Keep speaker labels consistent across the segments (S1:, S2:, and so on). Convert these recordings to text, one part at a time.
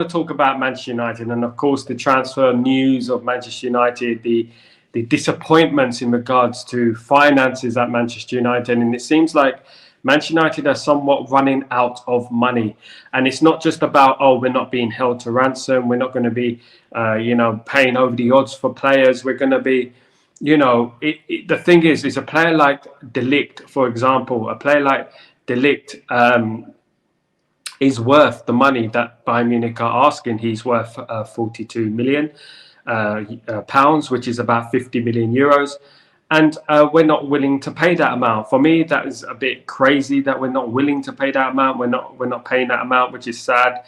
S1: to talk about Manchester United and, of course, the transfer news of Manchester United, the disappointments in regards to finances at Manchester United. And it seems like Manchester United are somewhat running out of money. And it's not just about, oh, we're not being held to ransom. We're not going to be, paying over the odds for players. We're going to be, the thing is a player like De Ligt, for example, a player like De Ligt, is worth the money that Bayern Munich are asking. He's worth 42 million pounds, which is about 50 million euros. And we're not willing to pay that amount. For me, that is a bit crazy that we're not willing to pay that amount. We're not paying that amount, which is sad,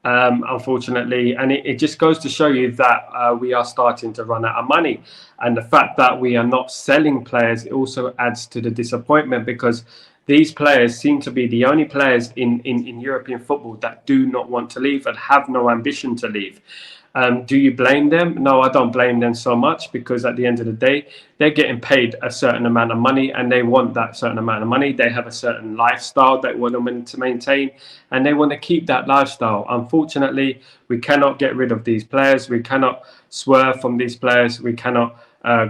S1: unfortunately. And it just goes to show you that we are starting to run out of money. And the fact that we are not selling players, it also adds to the disappointment, because these players seem to be the only players in European football that do not want to leave and have no ambition to leave. Do you blame them? No, I don't blame them so much, because at the end of the day, they're getting paid a certain amount of money and they want that certain amount of money. They have a certain lifestyle that they want to maintain and they want to keep that lifestyle. Unfortunately, we cannot get rid of these players. We cannot swerve from these players. We cannot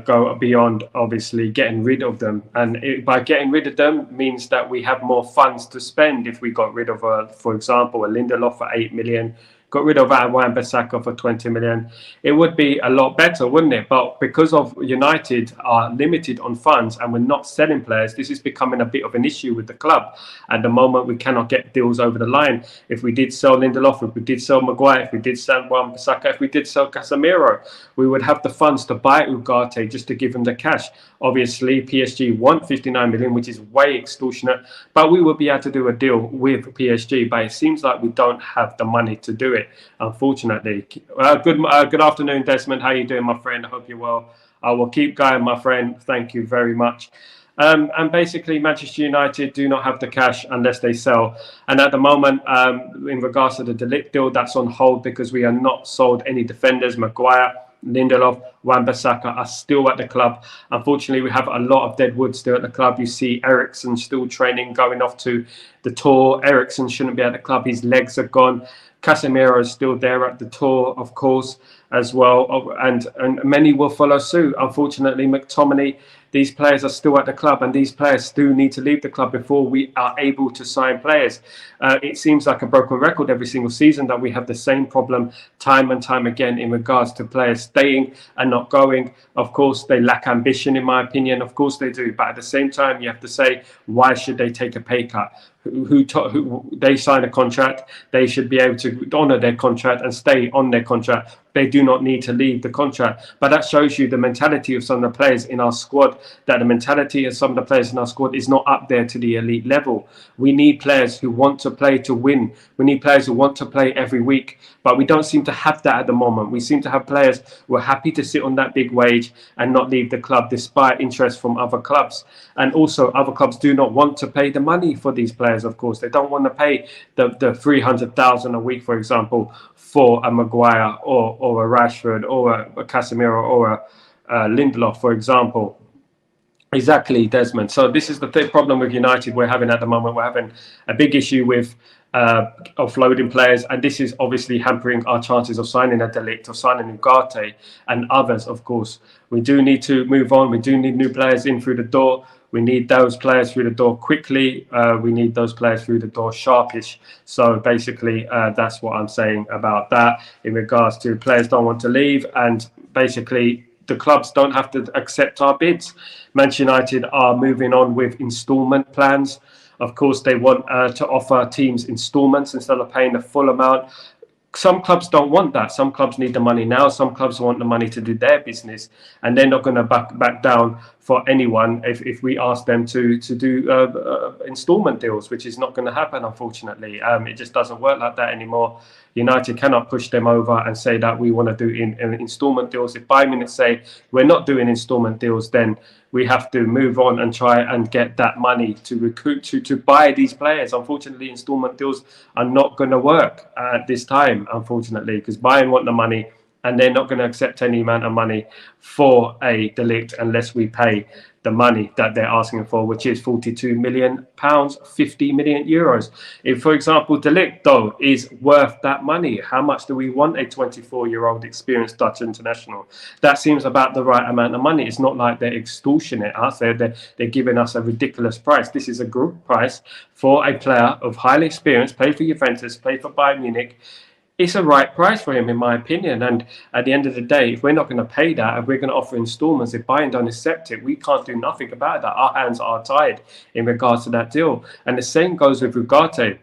S1: go beyond, obviously, getting rid of them. And by getting rid of them means that we have more funds to spend. If we got rid of, for example, a Lindelof for 8 million, got rid of Wan-Bissaka for 20 million, it would be a lot better, wouldn't it? But because of United are limited on funds and we're not selling players, this is becoming a bit of an issue with the club. At the moment, we cannot get deals over the line. If we did sell Lindelof, if we did sell Maguire, if we did sell Wan-Bissaka, if we did sell Casemiro, we would have the funds to buy Ugarte just to give him the cash. Obviously, PSG want 59 million, which is way extortionate, but we would be able to do a deal with PSG. But it seems like we don't have the money to do it, unfortunately. Good afternoon, Desmond. How you doing, my friend? I hope you're well. I will keep going, my friend. Thank you very much. And basically, Manchester United do not have the cash unless they sell. And at the moment, in regards to the De Ligt deal, that's on hold because we are not sold any defenders. Maguire, Lindelof, Wan-Bissaka are still at the club. Unfortunately, we have a lot of Deadwood still at the club. You see Eriksen still training, going off to the tour. Eriksen shouldn't be at the club. His legs are gone. Casemiro is still there at the tour, of course, as well. And many will follow suit. Unfortunately, McTominay, these players are still at the club, and these players still need to leave the club before we are able to sign players. It seems like a broken record every single season that we have the same problem time and time again in regards to players staying and not going. Of course, they lack ambition, in my opinion. Of course they do. But at the same time, you have to say, why should they take a pay cut? Who they sign a contract, they should be able to honour their contract and stay on their contract. They do not need to leave the contract. But that shows you the mentality of some of the players in our squad, that the mentality of some of the players in our squad is not up there to the elite level. We need players who want to play to win. We need players who want to play every week. But we don't seem to have that at the moment. We seem to have players who are happy to sit on that big wage and not leave the club despite interest from other clubs. And also other clubs do not want to pay the money for these players, of course. They don't want to pay the 300,000 a week, for example, for a Maguire or a Rashford or a Casemiro or a Lindelof, for example. Exactly, Desmond. So this is the problem with United we're having at the moment. We're having a big issue with offloading players, and this is obviously hampering our chances of signing a De Ligt, of signing Ugarte and others, of course. We do need to move on. We do need new players in through the door. We need those players through the door quickly. We need those players through the door sharpish. So basically, that's what I'm saying about that in regards to players don't want to leave, and basically the clubs don't have to accept our bids. Manchester United are moving on with instalment plans. Of course, they want to offer teams instalments instead of paying the full amount. Some clubs don't want that. Some clubs need the money now. Some clubs want the money to do their business, and they're not going to back down for anyone if we ask them to do installment deals, which is not going to happen, unfortunately. It just doesn't work like that anymore. United cannot push them over and say that we want to do installment deals. If Bayern Munich say we're not doing installment deals, then we have to move on and try and get that money to recruit, to buy these players. Unfortunately, installment deals are not going to work at this time, unfortunately, because Bayern want the money and they're not going to accept any amount of money for a De Ligt unless we pay the money that they're asking for, which is £42 million, 50 million euros. If, for example, De Ligt, though, is worth that money, how much do we want a 24-year-old experienced Dutch international? That seems about the right amount of money. It's not like they're extortionate us. They're giving us a ridiculous price. This is a good price for a player of highly experience, play for Juventus, play for Bayern Munich. It's a right price for him, in my opinion. And at the end of the day, if we're not going to pay that, if we're going to offer installments, if Bayern don't accept it, we can't do nothing about that. Our hands are tied in regards to that deal. And the same goes with Ugarte.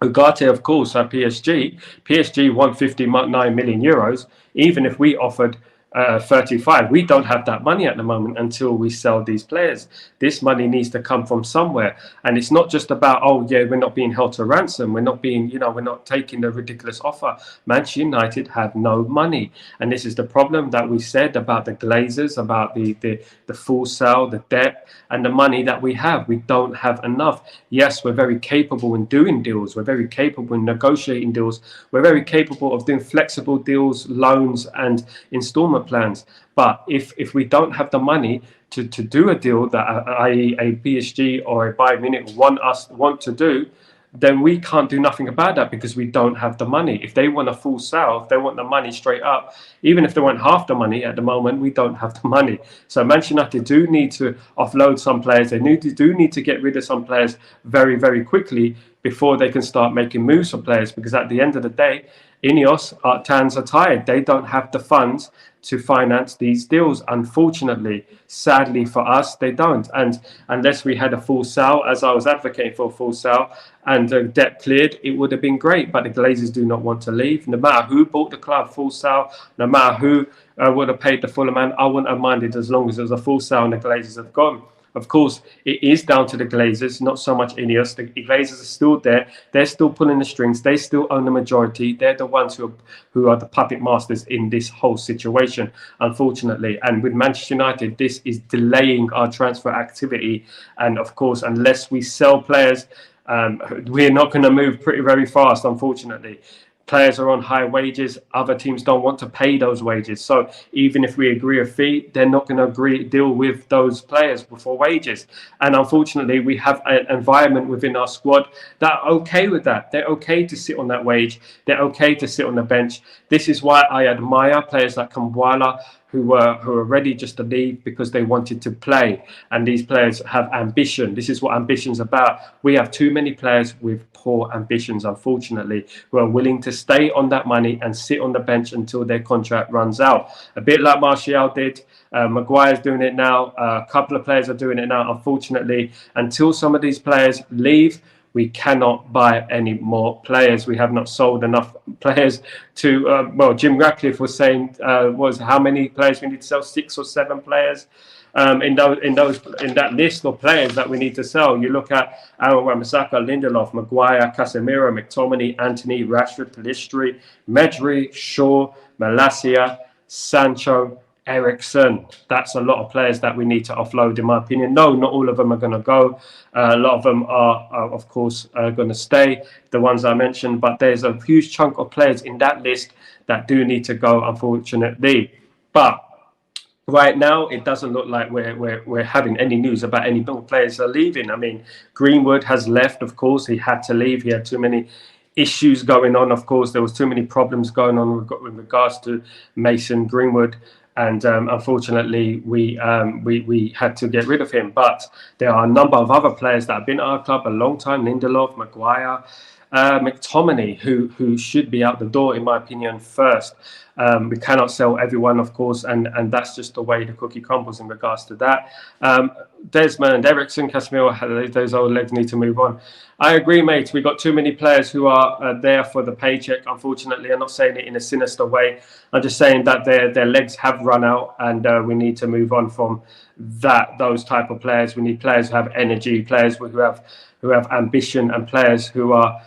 S1: Ugarte, of course, at PSG won 59 million euros. Even if we offered 35, we don't have that money at the moment until we sell these players. This money needs to come from somewhere, and it's not just about, oh yeah, we're not being held to ransom, we're not being, we're not taking the ridiculous offer. Manchester United have no money, and this is the problem that we said about the Glazers, about the full sale, the debt, and the money that we have. We don't have enough. Yes, we're very capable in doing deals, we're very capable in negotiating deals, we're very capable of doing flexible deals, loans, and installment plans. But if we don't have the money to do a deal that i.e. a PSG or a Bayern Munich want to do, then we can't do nothing about that because we don't have the money. If they want a full sale, if they want the money straight up, even if they want half the money at the moment, we don't have the money. So Manchester United do need to offload some players. They do need to get rid of some players very, very quickly before they can start making moves for players, because at the end of the day, INEOS, hands are tired. They don't have the funds to finance these deals. Unfortunately, sadly for us, they don't. And unless we had a full sale, as I was advocating for a full sale, and debt cleared, it would have been great. But the Glazers do not want to leave. No matter who bought the club, full sale, no matter who would have paid the full amount, I wouldn't have minded as long as it was a full sale and the Glazers have gone. Of course, it is down to the Glazers, not so much INEOS. The Glazers are still there. They're still pulling the strings. They still own the majority. They're the ones who are the puppet masters in this whole situation, unfortunately. And with Manchester United, this is delaying our transfer activity. And of course, unless we sell players, we're not going to move very fast, unfortunately. Players are on high wages. Other teams don't want to pay those wages. So even if we agree a fee, they're not going to deal with those players for wages. And unfortunately, we have an environment within our squad that are okay with that. They're okay to sit on that wage. They're okay to sit on the bench. This is why I admire players like Kambwala, who were ready just to leave because they wanted to play. And these players have ambition. This is what ambition's about. We have too many players with poor ambitions, unfortunately, who are willing to stay on that money and sit on the bench until their contract runs out. A bit like Martial did. Maguire's doing it now. A couple of players are doing it now. Unfortunately, until some of these players leave, we cannot buy any more players. We have not sold enough players to, Jim Ratcliffe was saying, how many players we need to sell? 6 or 7 players in that list of players that we need to sell. You look at Aaron Wan-Bissaka, Lindelof, Maguire, Casemiro, McTominay, Anthony, Rashford, Pellistri, Medri, Shaw, Malacia, Sancho, Eriksen. That's a lot of players that we need to offload, in my opinion. No, not all of them are going to go. A lot of them are of course, going to stay, the ones I mentioned. But there's a huge chunk of players in that list that do need to go, unfortunately. But right now, it doesn't look like we're having any news about any more players are leaving. I mean, Greenwood has left, of course. He had to leave. He had too many issues going on. Of course, there was too many problems going on with regards to Mason Greenwood. And unfortunately, we had to get rid of him. But there are a number of other players that have been at our club a long time: Lindelof, Maguire, McTominay, who should be out the door, in my opinion, first. We cannot sell everyone, of course, and that's just the way the cookie crumbles in regards to that. Desmond, Eriksen, Casemiro, those old legs need to move on. I agree, mate. We got too many players who are there for the paycheck, unfortunately. I'm not saying it in a sinister way. I'm just saying that their legs have run out, and we need to move on from those type of players. We need players who have energy, players who have ambition, and players who are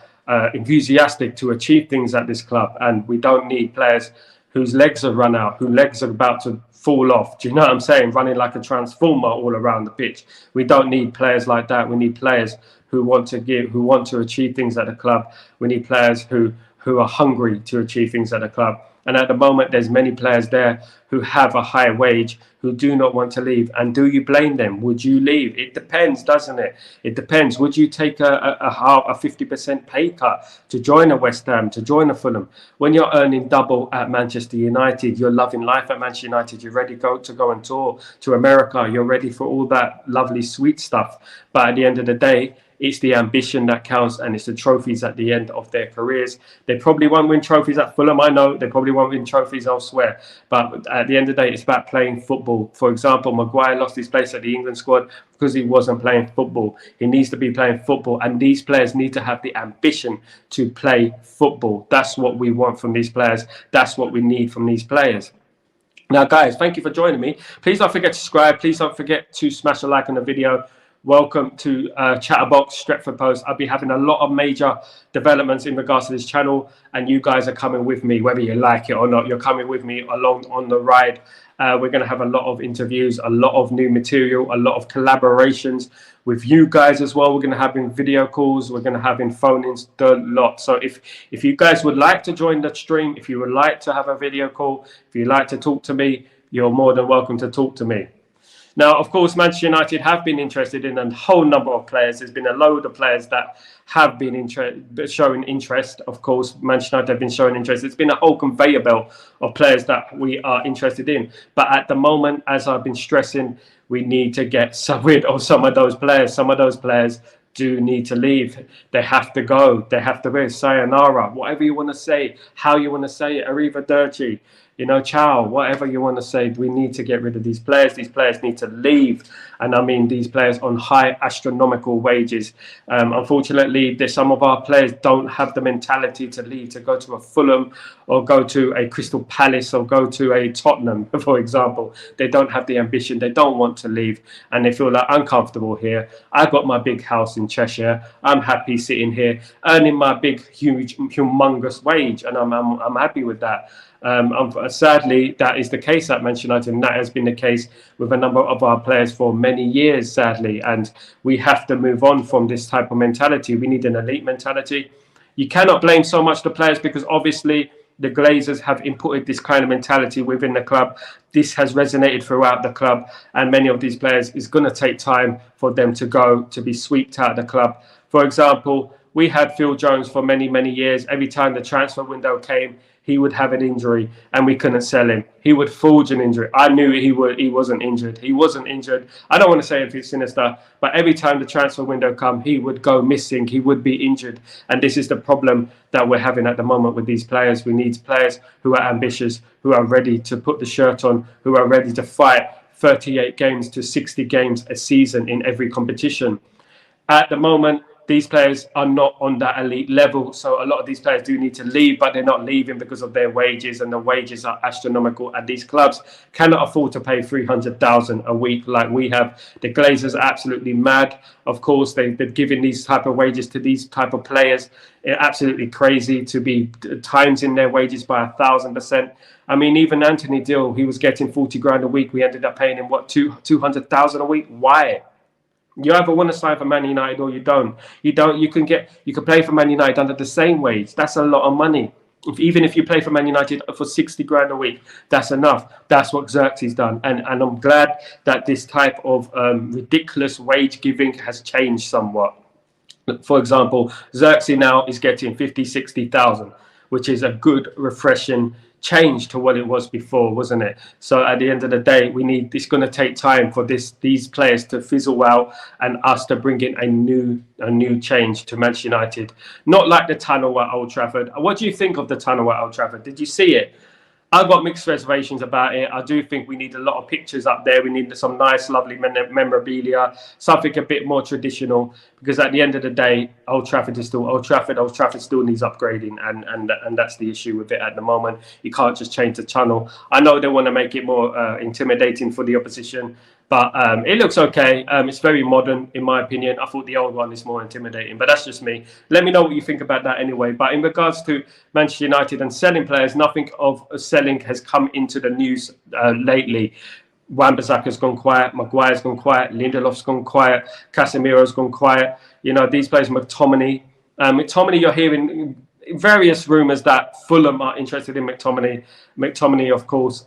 S1: enthusiastic to achieve things at this club. And we don't need players whose legs have run out, whose legs are about to fall off. Do you know what I'm saying? Running like a transformer all around the pitch. We don't need players like that. We need players who want to achieve things at the club. We need players who who are hungry to achieve things at the club. And at the moment, there's many players there who have a high wage, who do not want to leave. And do you blame them? Would you leave? It depends, doesn't it? It depends. Would you take a 50% pay cut to join a West Ham, to join a Fulham? When you're earning double at Manchester United, you're loving life at Manchester United, you're ready to go on tour to America, you're ready for all that lovely, sweet stuff. But at the end of the day, it's the ambition that counts, and it's the trophies at the end of their careers. They probably won't win trophies at Fulham, I know. They probably won't win trophies elsewhere. But at the end of the day, it's about playing football. For example, Maguire lost his place at the England squad because he wasn't playing football. He needs to be playing football, and these players need to have the ambition to play football. That's what we want from these players. That's what we need from these players. Now, guys, thank you for joining me. Please don't forget to subscribe. Please don't forget to smash a like on the video. Welcome to Chatterbox, Stretford Post. I'll be having a lot of major developments in regards to this channel, and you guys are coming with me, whether you like it or not. You're coming with me along on the ride. We're going to have a lot of interviews, a lot of new material, a lot of collaborations with you guys as well. We're going to have in video calls, we're going to have in phone-ins, the lot. So if you guys would like to join the stream, if you would like to have a video call, if you'd like to talk to me, you're more than welcome to talk to me. Now, of course, Manchester United have been interested in a whole number of players. There's been a load of players that have been showing interest. Of course, Manchester United have been showing interest. It's been a whole conveyor belt of players that we are interested in. But at the moment, as I've been stressing, we need to get rid of some of those players. Some of those players do need to leave. They have to go. They have to be sayonara, whatever you want to say, how you want to say it, arrivederci, you know, ciao, whatever you want to say. We need to get rid of these players. These players need to leave. And I mean, these players on high astronomical wages. Unfortunately, some of our players don't have the mentality to leave, to go to a Fulham or go to a Crystal Palace or go to a Tottenham, for example. They don't have the ambition. They don't want to leave. And they feel like, I'm comfortable here. I've got my big house in Cheshire. I'm happy sitting here, earning my big, huge, humongous wage. And I'm happy with that. Sadly, that is the case at Manchester United, and that has been the case with a number of our players for many years, sadly. And we have to move on from this type of mentality. We need an elite mentality. You cannot blame so much the players, because obviously the Glazers have inputted this kind of mentality within the club. This has resonated throughout the club, and many of these players, it's going to take time for them to go, to be swept out of the club. For example, we had Phil Jones for many, many years. Every time the transfer window came, he would have an injury and we couldn't sell him. He would forge an injury. I knew he wasn't injured. He wasn't injured. I don't want to say if it's sinister, but every time the transfer window come, he would go missing. He would be injured. And this is the problem that we're having at the moment with these players. We need players who are ambitious, who are ready to put the shirt on, who are ready to fight 38 games to 60 games a season in every competition. At the moment, these players are not on that elite level. So a lot of these players do need to leave, but they're not leaving because of their wages, and the wages are astronomical. And these clubs cannot afford to pay $300,000 a week like we have. The Glazers are absolutely mad. Of course, they've given these type of wages to these type of players. It's absolutely crazy to be times in their wages by 1,000%. I mean, even Anthony Dill, he was getting 40 grand a week. We ended up paying him, what, 200,000 a week? Why? You either want to sign for Man United or you don't. You can play for Man United under the same wage. That's a lot of money. Even if you play for Man United for 60 grand a week, that's enough. That's what Xerxes done. And I'm glad that this type of ridiculous wage giving has changed somewhat. For example, Xerxes now is getting 50, 60,000, which is a good, refreshing change to what it was before, wasn't it? So at the end of the day, it's going to take time for these players to fizzle out and us to bring in a new change to Manchester United. Not like the tunnel at Old Trafford. What do you think of the tunnel at Old Trafford? Did you see it? I've got mixed reservations about it. I do think we need a lot of pictures up there. We need some nice, lovely memorabilia, something a bit more traditional, because at the end of the day, Old Trafford is still Old Trafford. Old Trafford still needs upgrading, and that's the issue with it at the moment. You can't just change the tunnel. I know they want to make it more intimidating for the opposition, but it looks okay. It's very modern, in my opinion. I thought the old one is more intimidating, but that's just me. Let me know what you think about that anyway. But in regards to Manchester United and selling players, nothing of selling has come into the news lately. Wan-Bissaka's gone quiet, Maguire's gone quiet, Lindelof's gone quiet, Casemiro's gone quiet. You know, these players, McTominay, you're hearing various rumours that Fulham are interested in McTominay. McTominay, of course,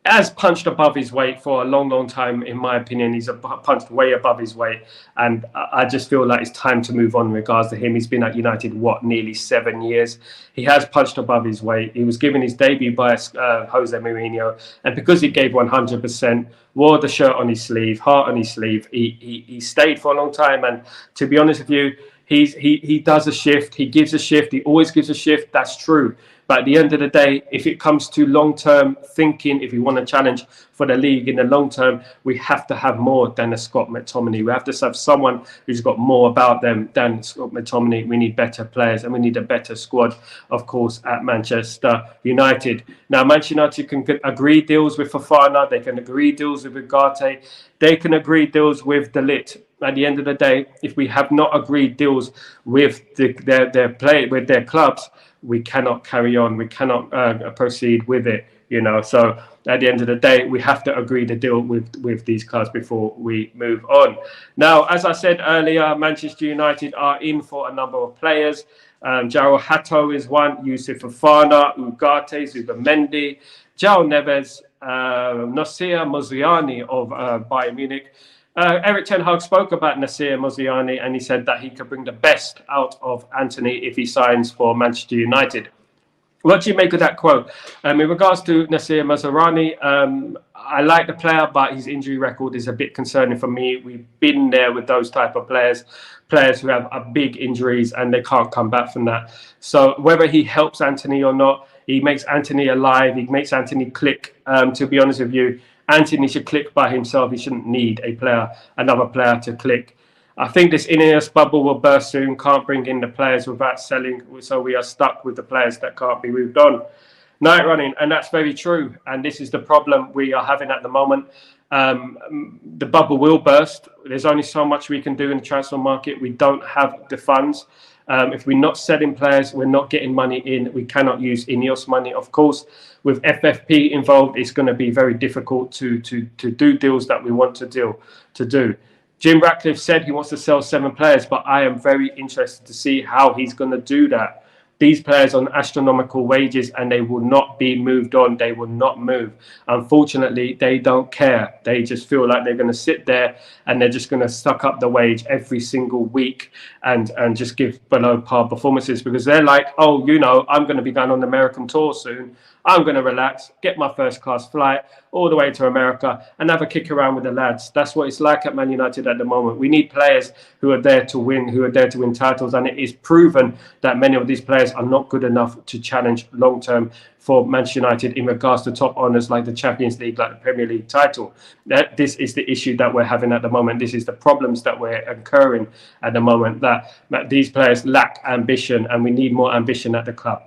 S1: has punched above his weight for a long time. In my opinion, he's punched way above his weight, and I just feel like it's time to move on in regards to him. He's been at United nearly 7 years. He has punched above his weight. He was given his debut by Jose Mourinho, and because he gave 100%, wore the shirt on his sleeve, heart on his sleeve, he stayed for a long time. And to be honest with you, he does a shift. He gives a shift. He always gives a shift. That's true. But at the end of the day, if it comes to long-term thinking, if we want to challenge for the league in the long term, we have to have more than a Scott McTominay. We have to have someone who's got more about them than Scott McTominay. We need better players, and we need a better squad, of course, at Manchester United. Now, Manchester United can agree deals with Fofana. They can agree deals with Ugarte. They can agree deals with De Ligt. At the end of the day, if we have not agreed deals with their clubs, we cannot carry on. We cannot proceed with it. So at the end of the day, we have to agree the deal with these clubs before we move on. Now, as I said earlier, Manchester United are in for a number of players. João Hato is one, Yusuf Fofana, Ugarte, Zubimendi, João Neves, Nasir Moziani of Bayern Munich. Eric Ten Hag spoke about Nasir Moziani, and he said that he could bring the best out of Anthony if he signs for Manchester United. What do you make of that quote? In regards to Nasir Moziani, I like the player, but his injury record is a bit concerning for me. We've been there with those type of players who have big injuries and they can't come back from that. So whether he helps Anthony or not, he makes Anthony alive. He makes Anthony click. To be honest with you, Anthony should click by himself. He shouldn't need another player to click. I think this INEOS bubble will burst soon. Can't bring in the players without selling. So we are stuck with the players that can't be moved on. Night running, and that's very true. And this is the problem we are having at the moment. The bubble will burst. There's only so much we can do in the transfer market. We don't have the funds. If we're not selling players, we're not getting money in. We cannot use INEOS money. Of course, with FFP involved, it's going to be very difficult to do deals that we want to do. Jim Ratcliffe said he wants to sell 7 players, but I am very interested to see how he's going to do that. These players on astronomical wages, and they will not be moved on. They will not move. Unfortunately, they don't care. They just feel like they're going to sit there and they're just going to suck up the wage every single week and just give below par performances, because they're like, oh, I'm going to be going on the American tour soon. I'm going to relax, get my first class flight all the way to America and have a kick around with the lads. That's what it's like at Man United at the moment. We need players who are there to win, who are there to win titles. And it is proven that many of these players are not good enough to challenge long term for Manchester United in regards to top honours like the Champions League, like the Premier League title. This is the issue that we're having at the moment. This is the problems that we're incurring at the moment, that these players lack ambition, and we need more ambition at the club.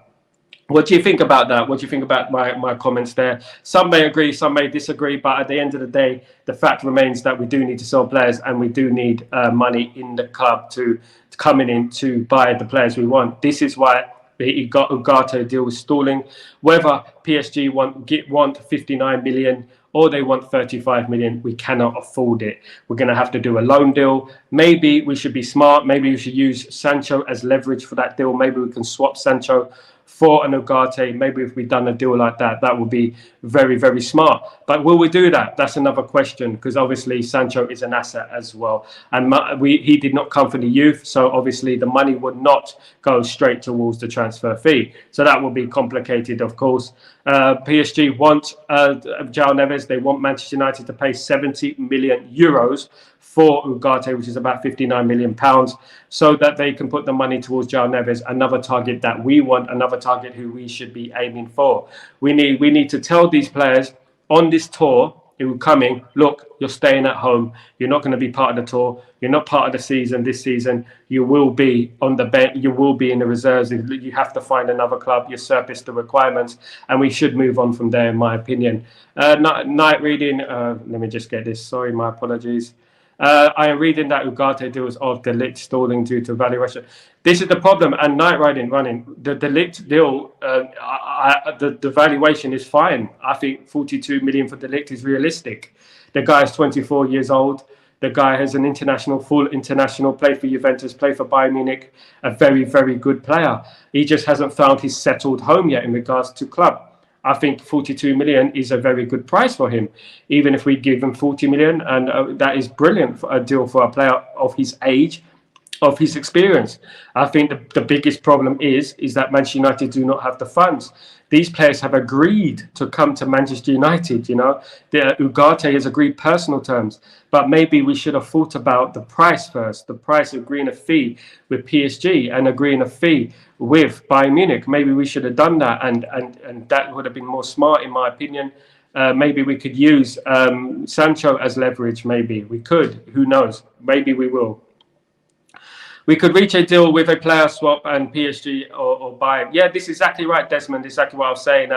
S1: What do you think about that? What do you think about my comments there? Some may agree, some may disagree, but at the end of the day, the fact remains that we do need to sell players, and we do need money in the club to coming in to buy the players we want. This is why the Ugarte deal is stalling. Whether PSG want 59 million or they want 35 million, we cannot afford it. We're going to have to do a loan deal. Maybe we should be smart. Maybe we should use Sancho as leverage for that deal. Maybe we can swap Sancho for an Ugarte. Maybe if we've done a deal like that, that would be very, very smart. But will we do that? That's another question, because obviously Sancho is an asset as well. And he did not come for the youth, so obviously the money would not go straight towards the transfer fee. So that will be complicated, of course. PSG want João Neves. They want Manchester United to pay 70 million euros for Ugarte, which is about 59 million pounds, so that they can put the money towards João Neves, another target that we want, another target who we should be aiming for. We need to tell these players on this tour who are coming, look, you're staying at home. You're not going to be part of the tour. You're not part of the season this season. You will be on the bench. You will be in the reserves. You have to find another club. You surpass the requirements, and we should move on from there, in my opinion. Night reading. Let me just get this. Sorry, my apologies. I am reading that Ugarte deals of De Ligt stalling due to valuation. This is the problem. And night running. The De Ligt deal, the valuation is fine. I think 42 million for De Ligt is realistic. The guy is 24 years old. The guy has an full international, played for Juventus, played for Bayern Munich, a very, very good player. He just hasn't found his settled home yet in regards to club. I think 42 million is a very good price for him, even if we give him 40 million, and that is brilliant for a deal for a player of his age, of his experience. I think the biggest problem is that Manchester United do not have the funds. These players have agreed to come to Manchester United, you know. Ugarte has agreed personal terms, but maybe we should have thought about the price first, the price of agreeing a fee with PSG and agreeing a fee with Bayern Munich. Maybe we should have done that, and that would have been more smart, in my opinion. Maybe we could use Sancho as leverage. Maybe we could. Who knows? Maybe we will. We could reach a deal with a player swap and PSG or Bayern. Yeah, this is exactly right, Desmond. Exactly what I was saying.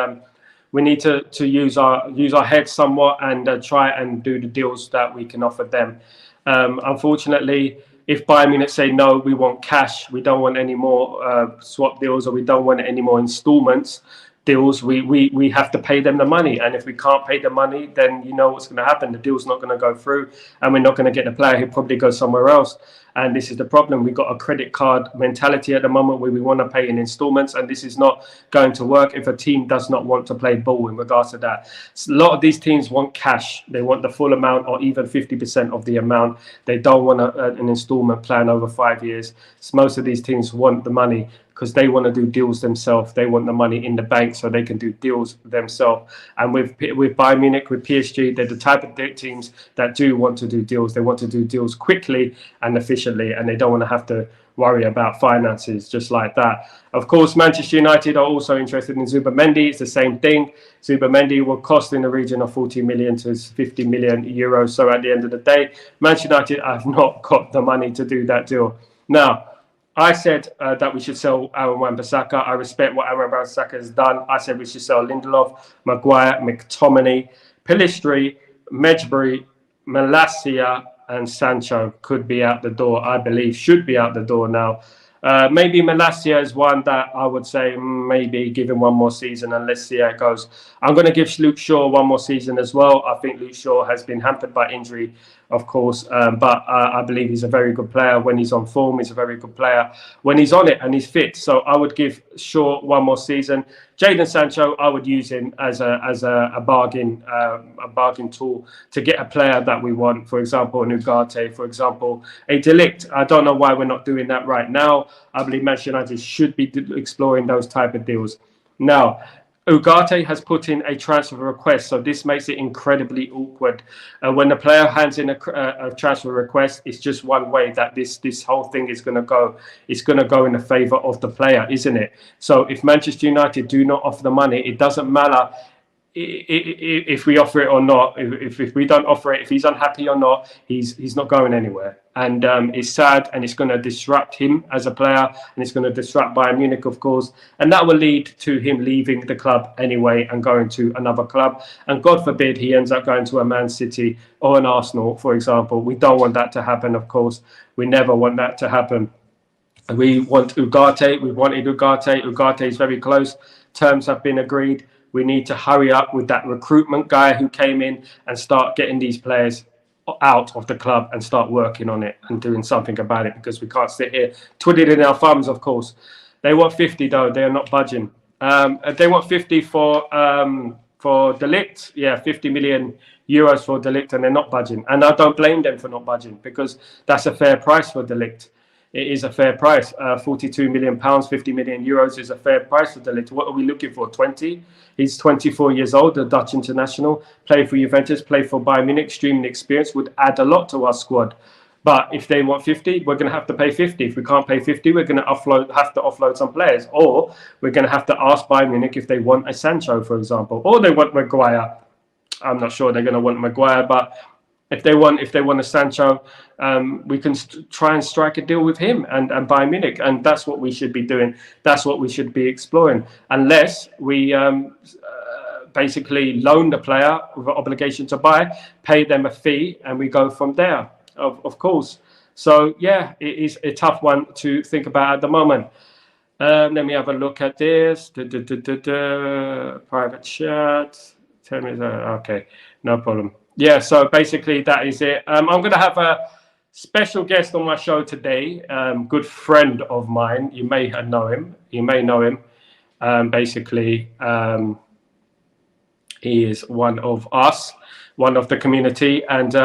S1: We need to use our heads somewhat and try and do the deals that we can offer them. Unfortunately, if Bayern Munich say no, we want cash, we don't want any more swap deals, or we don't want any more installments deals, we have to pay them the money. And if we can't pay the money, then you know what's going to happen. The deal's not going to go through, and we're not going to get the player. He'll probably go somewhere else. And this is the problem. We've got a credit card mentality at the moment where we want to pay in installments, and this is not going to work if a team does not want to play ball in regards to that. So a lot of these teams want cash. They want the full amount or even 50% of the amount. They don't want an installment plan over 5 years. So most of these teams want the money because they want to do deals themselves. They want the money in the bank so they can do deals themselves. And with Bayern Munich, with PSG, they're the type of teams that do want to do deals. They want to do deals quickly and efficiently, and they don't want to have to worry about finances just like that. Of course, Manchester United are also interested in Zubimendi. It's the same thing. Zubimendi will cost in the region of 40 million to 50 million euros. So at the end of the day, Manchester United have not got the money to do that deal. Now, I said that we should sell Aaron Wan-Bissaka. I respect what Aaron Wan-Bissaka has done. I said we should sell Lindelof, Maguire, McTominay, Pellistri, Medjbury, Malacia, and Sancho could be out the door. I believe should be out the door now. Maybe Malacia is one that I would say maybe give him one more season and let's see how it goes. I'm going to give Luke Shaw one more season as well. I think Luke Shaw has been hampered by injury, of course, but I believe he's a very good player. When he's on form, he's a very good player. When he's on it and he's fit, so I would give Shaw one more season. Jadon Sancho, I would use him as a bargain tool to get a player that we want. For example, an Ugarte, for example, a De Ligt. I don't know why we're not doing that right now. I believe Manchester United should be exploring those type of deals. Now, Ugarte has put in a transfer request, so this makes it incredibly awkward. When the player hands in a transfer request, it's just one way that this whole thing is going to go. It's going to go in the favour of the player, isn't it? So if Manchester United do not offer the money, it doesn't matter if we offer it or not. If we don't offer it, if he's unhappy or not, he's not going anywhere. And it's sad, and it's going to disrupt him as a player, and it's going to disrupt Bayern Munich, of course, and that will lead to him leaving the club anyway and going to another club. And God forbid he ends up going to a Man City or an Arsenal, for example. We don't want that to happen, of course. We never want that to happen. We want Ugarte. We wanted Ugarte. Ugarte is very close. Terms have been agreed. We need to hurry up with that recruitment guy who came in and start getting these players out of the club and start working on it and doing something about it, because we can't sit here twiddling our thumbs, of course. They want 50 though. They are not budging. They want 50 for De Ligt. Yeah, 50 million euros for De Ligt, and they're not budging. And I don't blame them for not budging, because that's a fair price for De Ligt. It is a fair price. 42 million pounds, 50 million euros is a fair price for De Ligt. What are we looking for? 20? He's 24 years old, a Dutch international, played for Juventus, played for Bayern Munich, extremely experienced, would add a lot to our squad. But if they want 50, we're going to have to pay 50. If we can't pay 50, we're going to have to offload some players. Or we're going to have to ask Bayern Munich if they want a Sancho, for example. Or they want Maguire. I'm not sure they're going to want Maguire, but if they want a Sancho, we can try and strike a deal with him and Bayern Munich, and that's what we should be doing. That's what we should be exploring, unless we basically loan the player with an obligation to buy, pay them a fee, and we go from there. Of course. So yeah, it is a tough one to think about at the moment. Let me have a look at this. Private chat. Tell me that. Okay, no problem. Yeah, so basically that is it. I'm going to have a special guest on my show today, good friend of mine. You may know him. You may know him. Basically, he is one of us, one of the community, and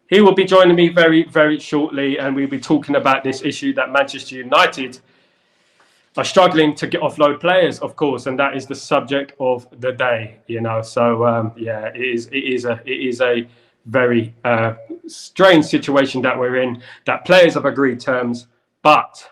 S1: he will be joining me very, very shortly, and we'll be talking about this issue that Manchester United are struggling to get offload players, of course, and that is the subject of the day. So yeah, it is a very strange situation that we're in. That players have agreed terms, but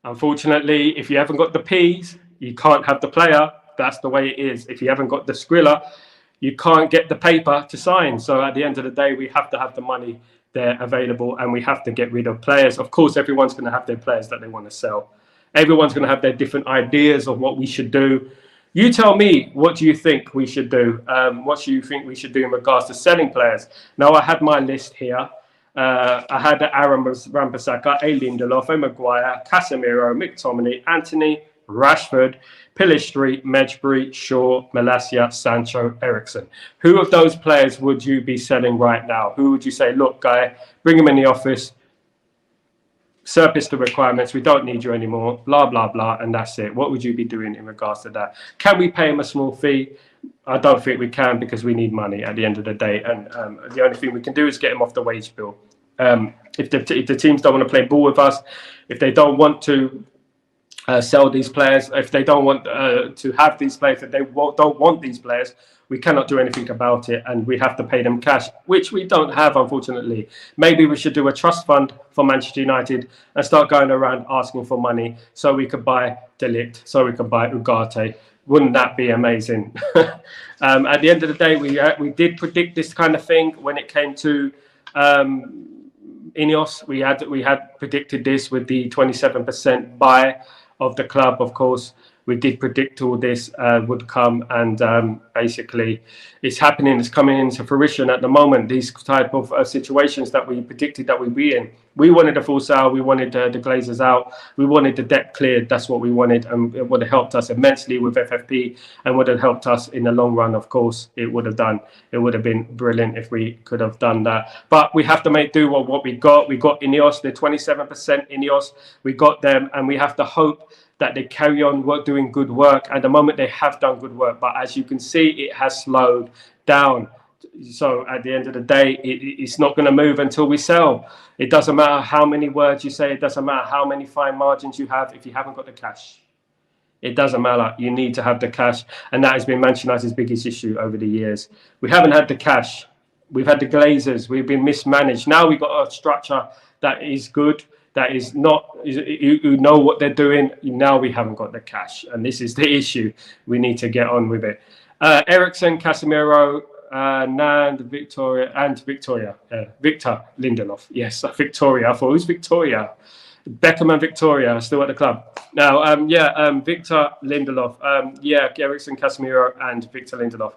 S1: unfortunately, if you haven't got the P's, you can't have the player. That's the way it is. If you haven't got the Skrilla, you can't get the paper to sign. So at the end of the day, we have to have the money there available, and we have to get rid of players. Of course, everyone's going to have their players that they want to sell. Everyone's going to have their different ideas of what we should do. You tell me, what do you think we should do? What do you think we should do in regards to selling players? Now, I had my list here. I had Aaron Wan-Bissaka, A. Lindelof, A. Maguire, Casemiro, McTominay, Anthony, Rashford, Pillistri, Medjbury, Shaw, Malacia, Sancho, Eriksen. Who of those players would you be selling right now? Who would you say, look, guy, bring him in the office, surface the requirements, we don't need you anymore, blah, blah, blah, and that's it. What would you be doing in regards to that? Can we pay him a small fee? I don't think we can, because we need money at the end of the day. And the only thing we can do is get him off the wage bill. If the teams don't want to play ball with us, if they don't want to sell these players, if they don't want to have these players, if they don't want these players, we cannot do anything about it, and we have to pay them cash, which we don't have, unfortunately. Maybe we should do a trust fund for Manchester United and start going around asking for money so we could buy De Ligt, so we could buy Ugarte. Wouldn't that be amazing? At the end of the day, we did predict this kind of thing when it came to INEOS. We had predicted this with the 27% buy of the club. Of course, we did predict all this would come, and basically it's happening. It's coming into fruition at the moment. These type of situations that we predicted that we'd be in. We wanted a full sale. We wanted the Glazers out. We wanted the debt cleared. That's what we wanted, and it would have helped us immensely with FFP, and would have helped us in the long run. Of course, it would have done. It would have been brilliant if we could have done that. But we have to make do with what we got. We got INEOS, the 27% INEOS. We got them, and we have to hope that they carry on doing good work. At the moment, they have done good work, but as you can see, it has slowed down. So at the end of the day, it's not going to move until we sell. It doesn't matter how many words you say. It doesn't matter how many fine margins you have. If you haven't got the cash, it doesn't matter. You need to have the cash. And that has been Manchester United's biggest issue over the years. We haven't had the cash. We've had the Glazers. We've been mismanaged. Now we've got a structure that is good, that is not, who know what they're doing. Now we haven't got the cash, and this is the issue. We need to get on with it. Eriksen, Casemiro, Victor Lindelof. Yes, Victoria. I thought, who's Victoria? Beckham and Victoria are still at the club. Now, Victor Lindelof. Eriksen, Casemiro, and Victor Lindelof.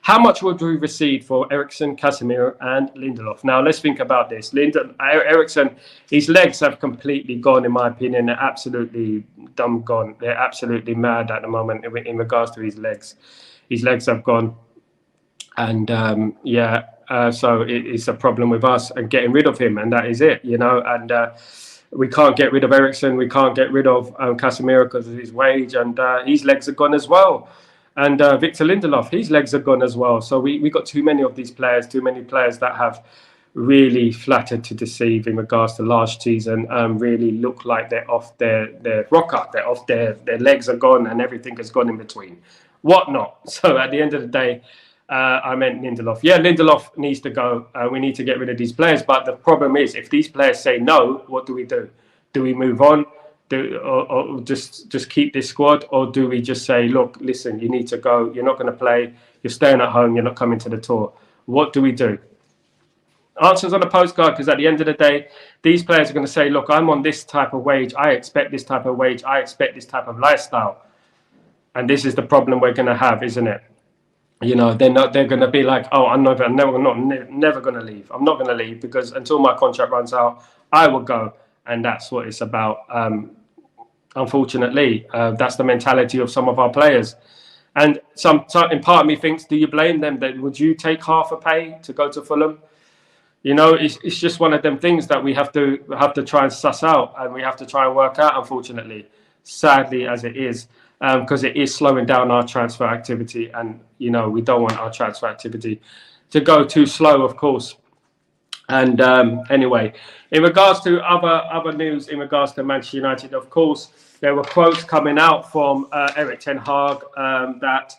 S1: How much would we receive for Eriksen, Casemiro, and Lindelof? Now, let's think about this. Eriksen, his legs have completely gone, in my opinion. They're absolutely dumb gone. They're absolutely mad at the moment in regards to his legs. His legs have gone. And, so it's a problem with us and getting rid of him, and that is it, And we can't get rid of Eriksen. We can't get rid of Casemiro because of his wage, and his legs are gone as well. And Victor Lindelof, his legs are gone as well. So we got too many of these players, too many players that have really flattered to deceive in regards to last season, really look like they're off their rocker, they're off their legs are gone, and everything has gone in between. Whatnot. So at the end of the day, I meant Lindelof. Yeah, Lindelof needs to go. We need to get rid of these players. But the problem is, if these players say no, what do we do? Do we move on? Or just keep this squad, or do we just say, look, listen, you need to go, you're not going to play, you're staying at home, you're not coming to the tour? What do we do? Answers on a postcard, because at the end of the day, these players are going to say, look, I'm on this type of wage, I expect this type of wage, I expect this type of lifestyle, and this is the problem we're going to have, isn't it? They're going to be like, oh, I'm never going to leave. I'm not going to leave, because until my contract runs out, I will go. And that's what it's about. Unfortunately, that's the mentality of some of our players. And some in part of me thinks, do you blame them? That would you take half a pay to go to Fulham? You know, it's just one of them things that we have to try and suss out, and we have to try and work out. Unfortunately, sadly as it is, because it is slowing down our transfer activity, and you know we don't want our transfer activity to go too slow, of course. And anyway, in regards to other news, in regards to Manchester United, of course, there were quotes coming out from Erik ten Hag that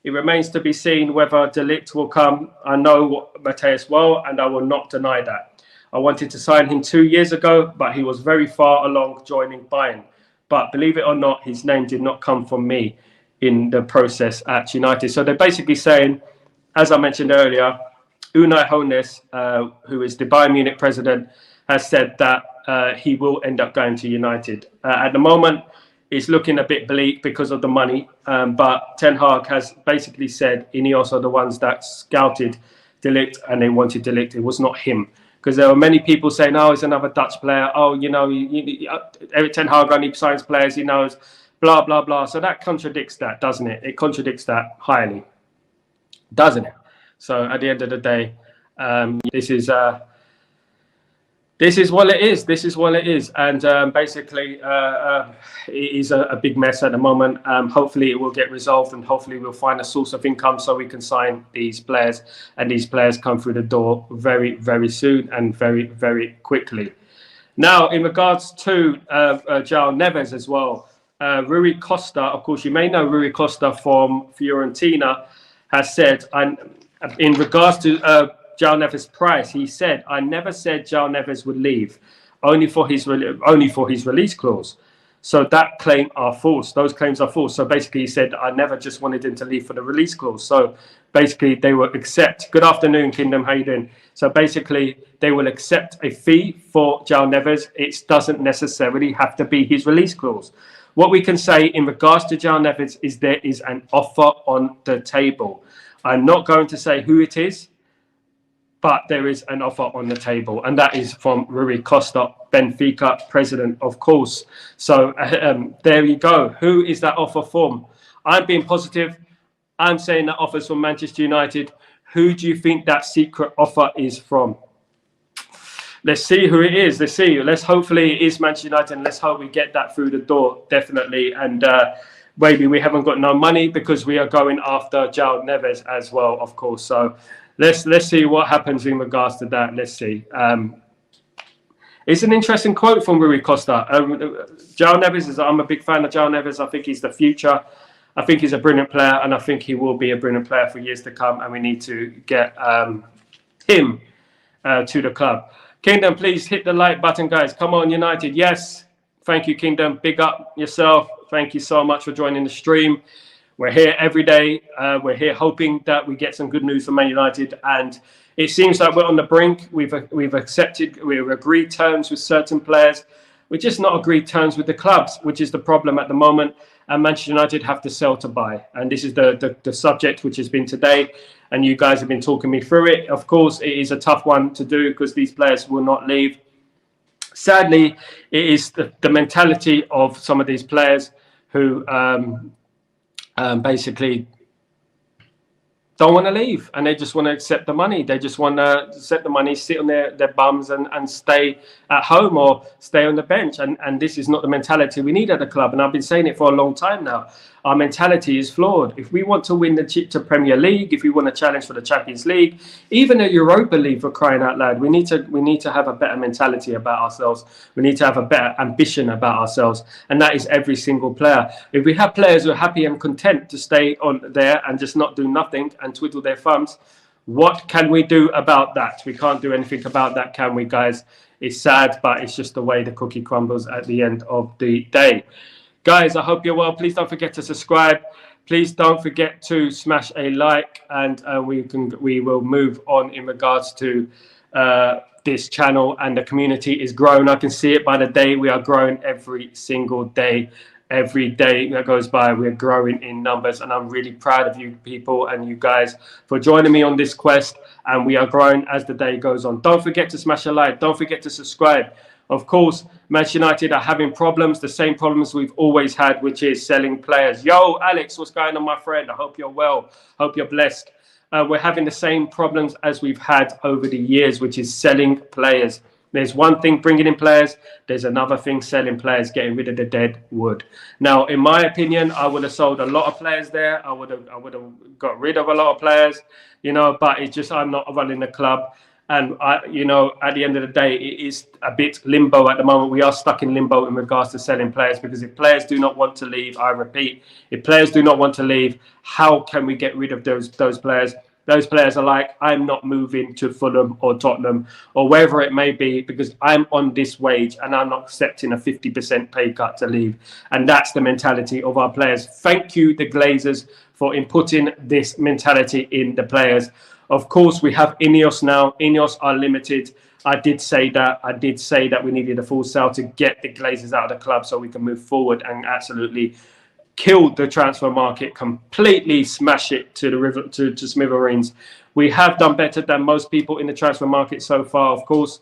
S1: it remains to be seen whether De Ligt will come. I know Matthias well, and I will not deny that. I wanted to sign him 2 years ago, but he was very far along joining Bayern. But believe it or not, his name did not come from me in the process at United. So they're basically saying, as I mentioned earlier, Unai Hoeneß, who is the Bayern Munich president, has said that he will end up going to United. At the moment, it's looking a bit bleak because of the money, but Ten Hag has basically said INEOS are the ones that scouted De Ligt and they wanted De Ligt. It was not him. Because there were many people saying, oh, it's another Dutch player. Oh, you know, Erik ten Hag only signs players he knows, blah, blah, blah. So that contradicts that, doesn't it? It contradicts that highly, doesn't it? So at the end of the day, this is what it is. This is what it is. And basically, it is a big mess at the moment. Hopefully it will get resolved, and hopefully we'll find a source of income so we can sign these players, and these players come through the door very, very soon and very, very quickly. Now, in regards to João Neves as well, Rui Costa, of course, you may know Rui Costa from Fiorentina, has said, in regards to João Neves' price, he said, I never said João Neves would leave, only for his release clause. So that claim are false. Those claims are false. So basically he said, I never just wanted him to leave for the release clause. So basically they will accept, good afternoon, Kingdom, how you doing? So basically they will accept a fee for João Neves. It doesn't necessarily have to be his release clause. What we can say in regards to João Neves is there is an offer on the table. I'm not going to say who it is, but there is an offer on the table, and that is from Rui Costa, Benfica president, of course. So there you go. Who is that offer from? I'm being positive. I'm saying that offer's from Manchester United. Who do you think that secret offer is from? Let's see who it is. Let's see. Hopefully it is Manchester United, and let's hope we get that through the door, definitely. And maybe we haven't got no money because we are going after João Neves as well, of course. So let's see what happens in regards to that. Let's see. It's an interesting quote from Rui Costa. João Neves I'm a big fan of João Neves. I think he's the future. I think he's a brilliant player, and I think he will be a brilliant player for years to come. And we need to get him to the club. Kingdom, please hit the like button, guys. Come on, United. Yes. Thank you, Kingdom. Big up yourself. Thank you so much for joining the stream. We're here every day. We're here hoping that we get some good news from Man United. And it seems like we're on the brink. We've agreed terms with certain players. We're just not agreed terms with the clubs, which is the problem at the moment. And Manchester United have to sell to buy. And this is the subject which has been today. And you guys have been talking me through it. Of course, it is a tough one to do because these players will not leave. Sadly, it is the mentality of some of these players who basically don't want to leave, and they just want to accept the money. They just want to accept the money, sit on their bums and stay at home or stay on the bench. And this is not the mentality we need at the club. And I've been saying it for a long time now. Our mentality is flawed. If we want to win the Premier League, if we want to challenge for the Champions League, even a Europa League, for crying out loud, we need to have a better mentality about ourselves. We need to have a better ambition about ourselves, and that is every single player. If we have players who are happy and content to stay on there and just not do nothing and twiddle their thumbs, what can we do about that? We can't do anything about that, can we, guys? It's sad, but it's just the way the cookie crumbles at the end of the day. Guys, I hope you're well. Please don't forget to subscribe. Please don't forget to smash a like, and we will move on in regards to this channel. And the community is growing. I can see it by the day. We are growing every single day. Every day that goes by, we're growing in numbers, and I'm really proud of you people and you guys for joining me on this quest. And we are growing as the day goes on. Don't forget to smash a like. Don't forget to subscribe. Of course, Manchester United are having problems, the same problems we've always had, which is selling players. Yo, Alex, what's going on, my friend? I hope you're well. Hope you're blessed. We're having the same problems as we've had over the years, which is selling players. There's one thing bringing in players. There's another thing selling players, getting rid of the dead wood. Now, in my opinion, I would have sold a lot of players there. I would have got rid of a lot of players, but it's just I'm not running the club. And, at the end of the day, it is a bit limbo at the moment. We are stuck in limbo in regards to selling players, because if players do not want to leave, I repeat, if players do not want to leave, how can we get rid of those players? Those players are like, I'm not moving to Fulham or Tottenham or wherever it may be, because I'm on this wage and I'm not accepting a 50% pay cut to leave. And that's the mentality of our players. Thank you, the Glazers, for inputting this mentality in the players. Of course, we have INEOS now. INEOS are limited. I did say that we needed a full sale to get the Glazers out of the club so we can move forward and absolutely kill the transfer market, completely smash it to the river, to smithereens. We have done better than most people in the transfer market so far, of course.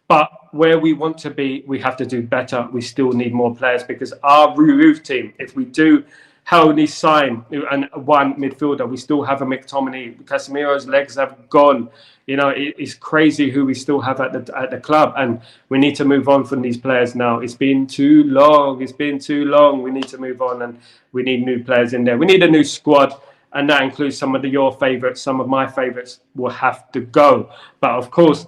S1: But where we want to be, we have to do better. We still need more players, because our roof team, if we do only sign and one midfielder, we still have a McTominay. Casemiro's legs have gone. It's crazy who we still have at the club, and we need to move on from these players now. It's been too long. We need to move on, and we need new players in there. We need a new squad, and that includes some of your favourites. Some of my favourites will have to go. But of course,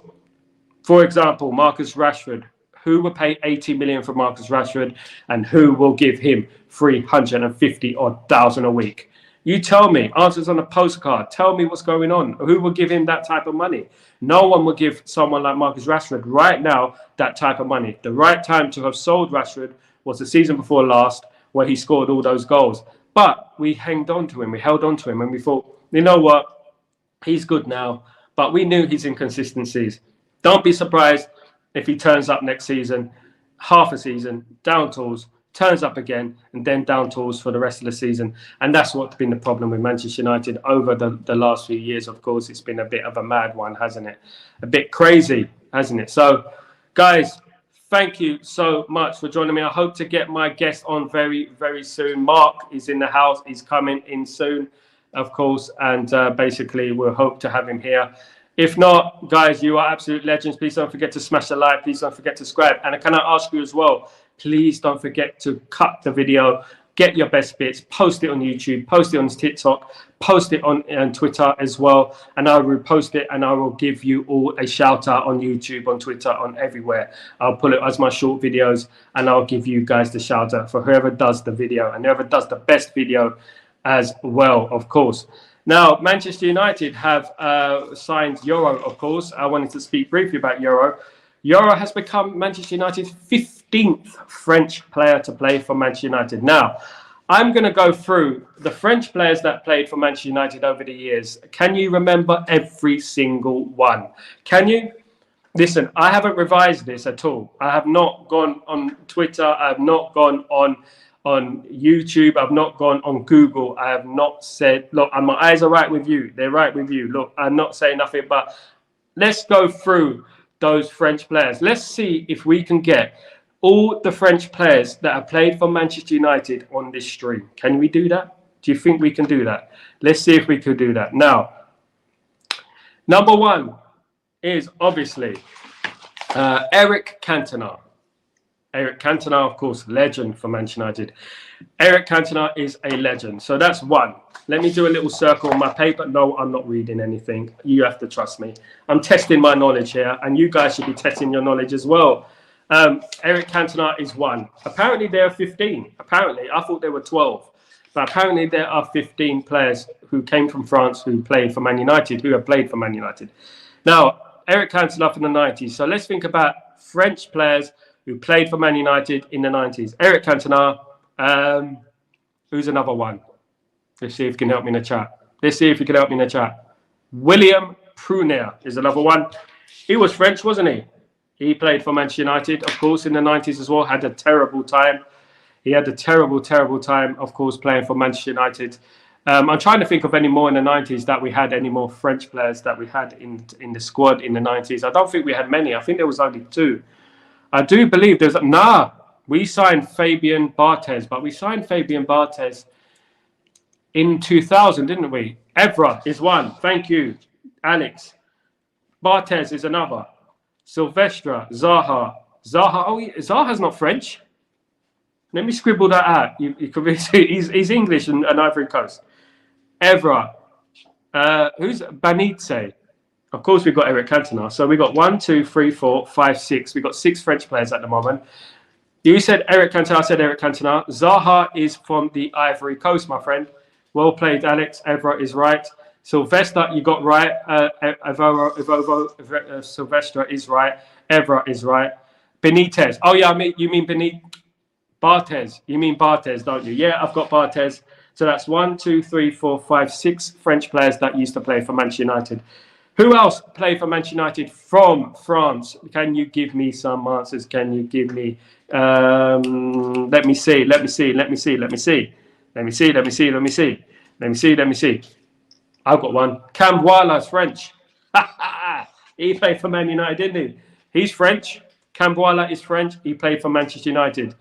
S1: for example, Marcus Rashford. Who will pay 80 million for Marcus Rashford, and who will give him 350,000 a week? You tell me. Answers on a postcard. Tell me what's going on. Who will give him that type of money? No one will give someone like Marcus Rashford right now that type of money. The right time to have sold Rashford was the season before last, where he scored all those goals. But we held on to him, and we thought, you know what? He's good now, but we knew his inconsistencies. Don't be surprised if he turns up next season, half a season, down tools, turns up again, and then down tools for the rest of the season. And that's what's been the problem with Manchester United over the last few years. Of course, it's been a bit of a mad one, hasn't it? A bit crazy, hasn't it? So, guys, thank you so much for joining me. I hope to get my guest on very, very soon. Mark is in the house. He's coming in soon, of course. And basically, we'll hope to have him here. If not, guys, you are absolute legends. Please don't forget to smash the like. Please don't forget to subscribe. And can I ask you as well, please don't forget to cut the video, get your best bits, post it on YouTube, post it on TikTok, post it on Twitter as well. And I will repost it, and I will give you all a shout out on YouTube, on Twitter, on everywhere. I'll pull it as my short videos, and I'll give you guys the shout out for whoever does the video, and whoever does the best video as well, of course. Now, Manchester United have signed Euro, of course. I wanted to speak briefly about Euro. Euro has become Manchester United's 15th French player to play for Manchester United. Now, I'm going to go through the French players that played for Manchester United over the years. Can you remember every single one? Can you? Listen, I haven't revised this at all. I have not gone on Twitter. I have not gone on YouTube. I've not gone on Google. I have not said, look, my eyes are right with you. They're right with you. Look, I'm not saying nothing, but let's go through those French players. Let's see if we can get all the French players that have played for Manchester United on this stream. Can we do that? Do you think we can do that? Let's see if we could do that. Now, number one is obviously Eric Cantona. Eric Cantona, of course, legend for Manchester United. Eric Cantona is a legend. So that's one. Let me do a little circle on my paper. No, I'm not reading anything. You have to trust me. I'm testing my knowledge here, and you guys should be testing your knowledge as well. Eric Cantona is one. Apparently, there are 15. Apparently, I thought there were 12. But apparently, there are 15 players who came from France who played for Man United, who have played for Man United. Now, Eric Cantona from the 90s. So let's think about French players who played for Man United in the 90s. Eric Cantona. Who's another one? Let's see if you can help me in the chat. William Prunaire is another one. He was French, wasn't he? He played for Manchester United, of course, in the 90s as well. Had a terrible time. He had a terrible, terrible time, of course, playing for Manchester United. I'm trying to think of any more in the 90s that we had, any more French players that we had in the squad in the 90s. I don't think we had many. I think there was only two. I do believe there's nah. We signed Fabian Barthez, but we signed Fabian Barthez in 2000, didn't we? Evra is one. Thank you, Alex. Barthez is another. Silvestre, Zaha. Oh, Zaha's not French. Let me scribble that out. You can see he's English and Ivory Coast. Evra. Who's Banitze? Of course, we've got Eric Cantona. So we got 1, 2, 3, 4, 5, 6. We've got 6 French players at the moment. You said Eric Cantona. I said Eric Cantona. Zaha is from the Ivory Coast, my friend. Well played, Alex. Evra is right. Sylvester, you got right. Sylvester is right. Evra is right. Benitez. Oh, yeah, you mean Benitez. Barthez. You mean Barthez, don't you? Yeah, I've got Barthez. So that's 1, 2, 3, 4, 5, 6 French players that used to play for Manchester United. Who else played for Manchester United from France? Can you give me some answers? Can you give me... let me see. I've got one. Camboila's French. He played for Man United, didn't he? He's French. Camboila is French. He played for Manchester United.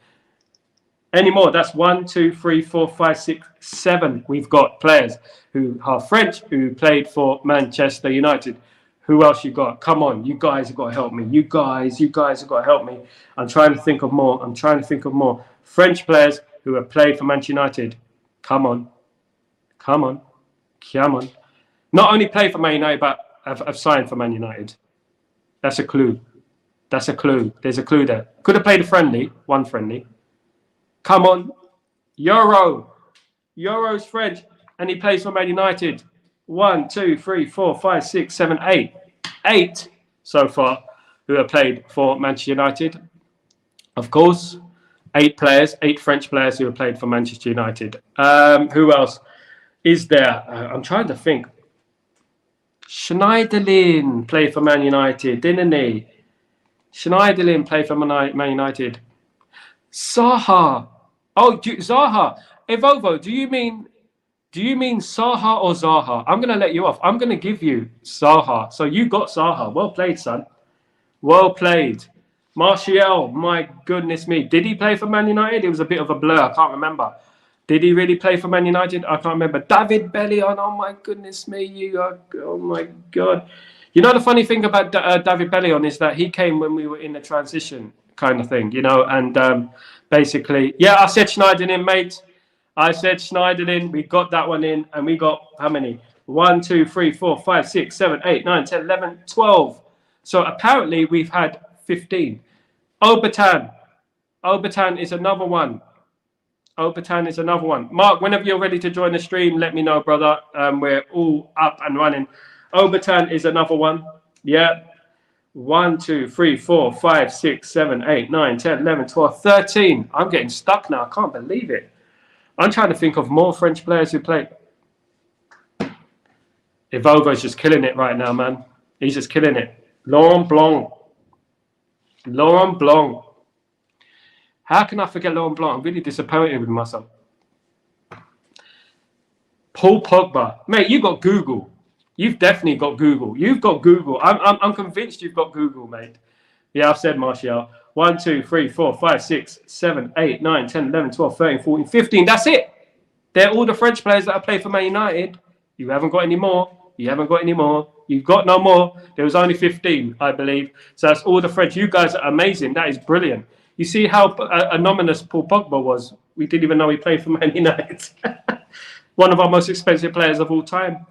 S1: Any more? That's 1, 2, 3, 4, 5, 6, 7. We've got players who are French who played for Manchester United. Who else you got? Come on, you guys have got to help me. You guys have got to help me. I'm trying to think of more. French players who have played for Manchester United. Come on. Not only played for Man United, but have signed for Man United. That's a clue. There's a clue there. Could have played a friendly, one friendly. Come on. Euro's French, and he plays for Man United. 1, 2, 3, 4, 5, 6, 7, 8. 8 so far who have played for Manchester United. Of course, 8 French players who have played for Manchester United. Who else is there? I'm trying to think. Schneiderlin played for Man United, didn't he? Schneiderlin played for Man United. Zaha. Oh, Zaha. Evovo, do you mean Saha or Zaha? I'm going to let you off. I'm going to give you Zaha. So you got Zaha. Well played, son. Well played. Martial, my goodness me. Did he play for Man United? It was a bit of a blur. I can't remember. Did he really play for Man United? I can't remember. David Bellion. Oh, my goodness me. Oh, my God. You know, the funny thing about David Bellion is that he came when we were in the transition kind of thing, you know, and basically, yeah, I said Schneiderlin, mate. I said Schneiderlin. We got that one in, and we got how many? 1, 2, 3, 4, 5, 6, 7, 8, 9, 10, 11, 12. So apparently we've had 15. Obertan is another one. Mark, whenever you're ready to join the stream, let me know, brother. We're all up and running. Obertan is another one. Yeah. 1, 2, 3, 4, 5, 6, 7, 8, 9, 10, 11, 12, 13. I'm getting stuck now. I can't believe it. I'm trying to think of more French players who play. Evovo's just killing it right now, man. He's just killing it. Laurent Blanc. How can I forget Laurent Blanc? I'm really disappointed with myself. Paul Pogba. Mate, you got Google. You've definitely got Google. You've got Google. I'm convinced you've got Google, mate. Yeah, I've said Martial. 1, 2, 3, 4, 5, 6, 7, 8, 9, 10, 11, 12, 13, 14, 15. That's it. They're all the French players that have played for Man United. You haven't got any more. You've got no more. There was only 15, I believe. So that's all the French. You guys are amazing. That is brilliant. You see how anonymous Paul Pogba was? We didn't even know he played for Man United. One of our most expensive players of all time.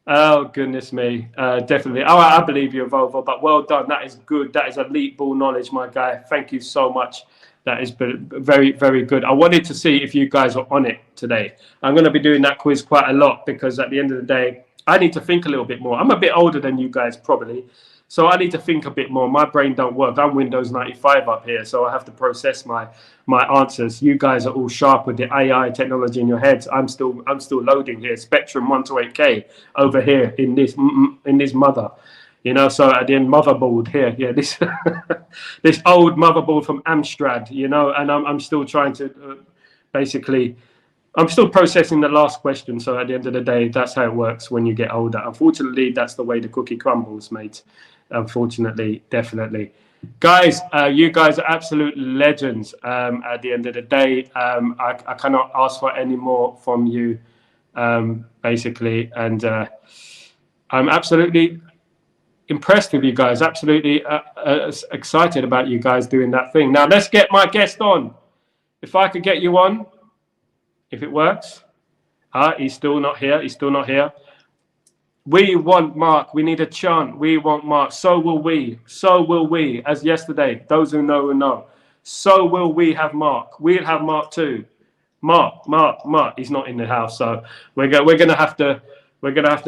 S1: Oh, goodness me. Definitely. Oh, I believe you, Volvo, but well done. That is good. That is elite ball knowledge, my guy. Thank you so much. That is very, very good. I wanted to see if you guys are on it today. I'm going to be doing that quiz quite a lot because at the end of the day, I need to think a little bit more. I'm a bit older than you guys probably, so I need to think a bit more. My brain don't work. I'm Windows 95 up here, so I have to process my answers. You guys are all sharp with the AI technology in your heads. I'm still loading here. Spectrum 128K over here in this mother. You know, so at the end, motherboard here. Yeah, this this old motherboard from Amstrad, you know, and I'm still trying to basically, I'm still processing the last question. So at the end of the day, that's how it works when you get older. Unfortunately, that's the way the cookie crumbles, mate. Unfortunately, definitely. Guys, you guys are absolute legends. At the end of the day, I cannot ask for any more from you, basically, and I'm absolutely impressed with you guys. Absolutely excited about you guys doing that thing. Now let's get my guest on. If I could get you on, if it works. He's still not here. He's still not here. We want Mark. We need a chant. We want Mark. So will we. So will we. As yesterday, those who know will know. So will we have Mark. We'll have Mark too. Mark. He's not in the house, so we're gonna have to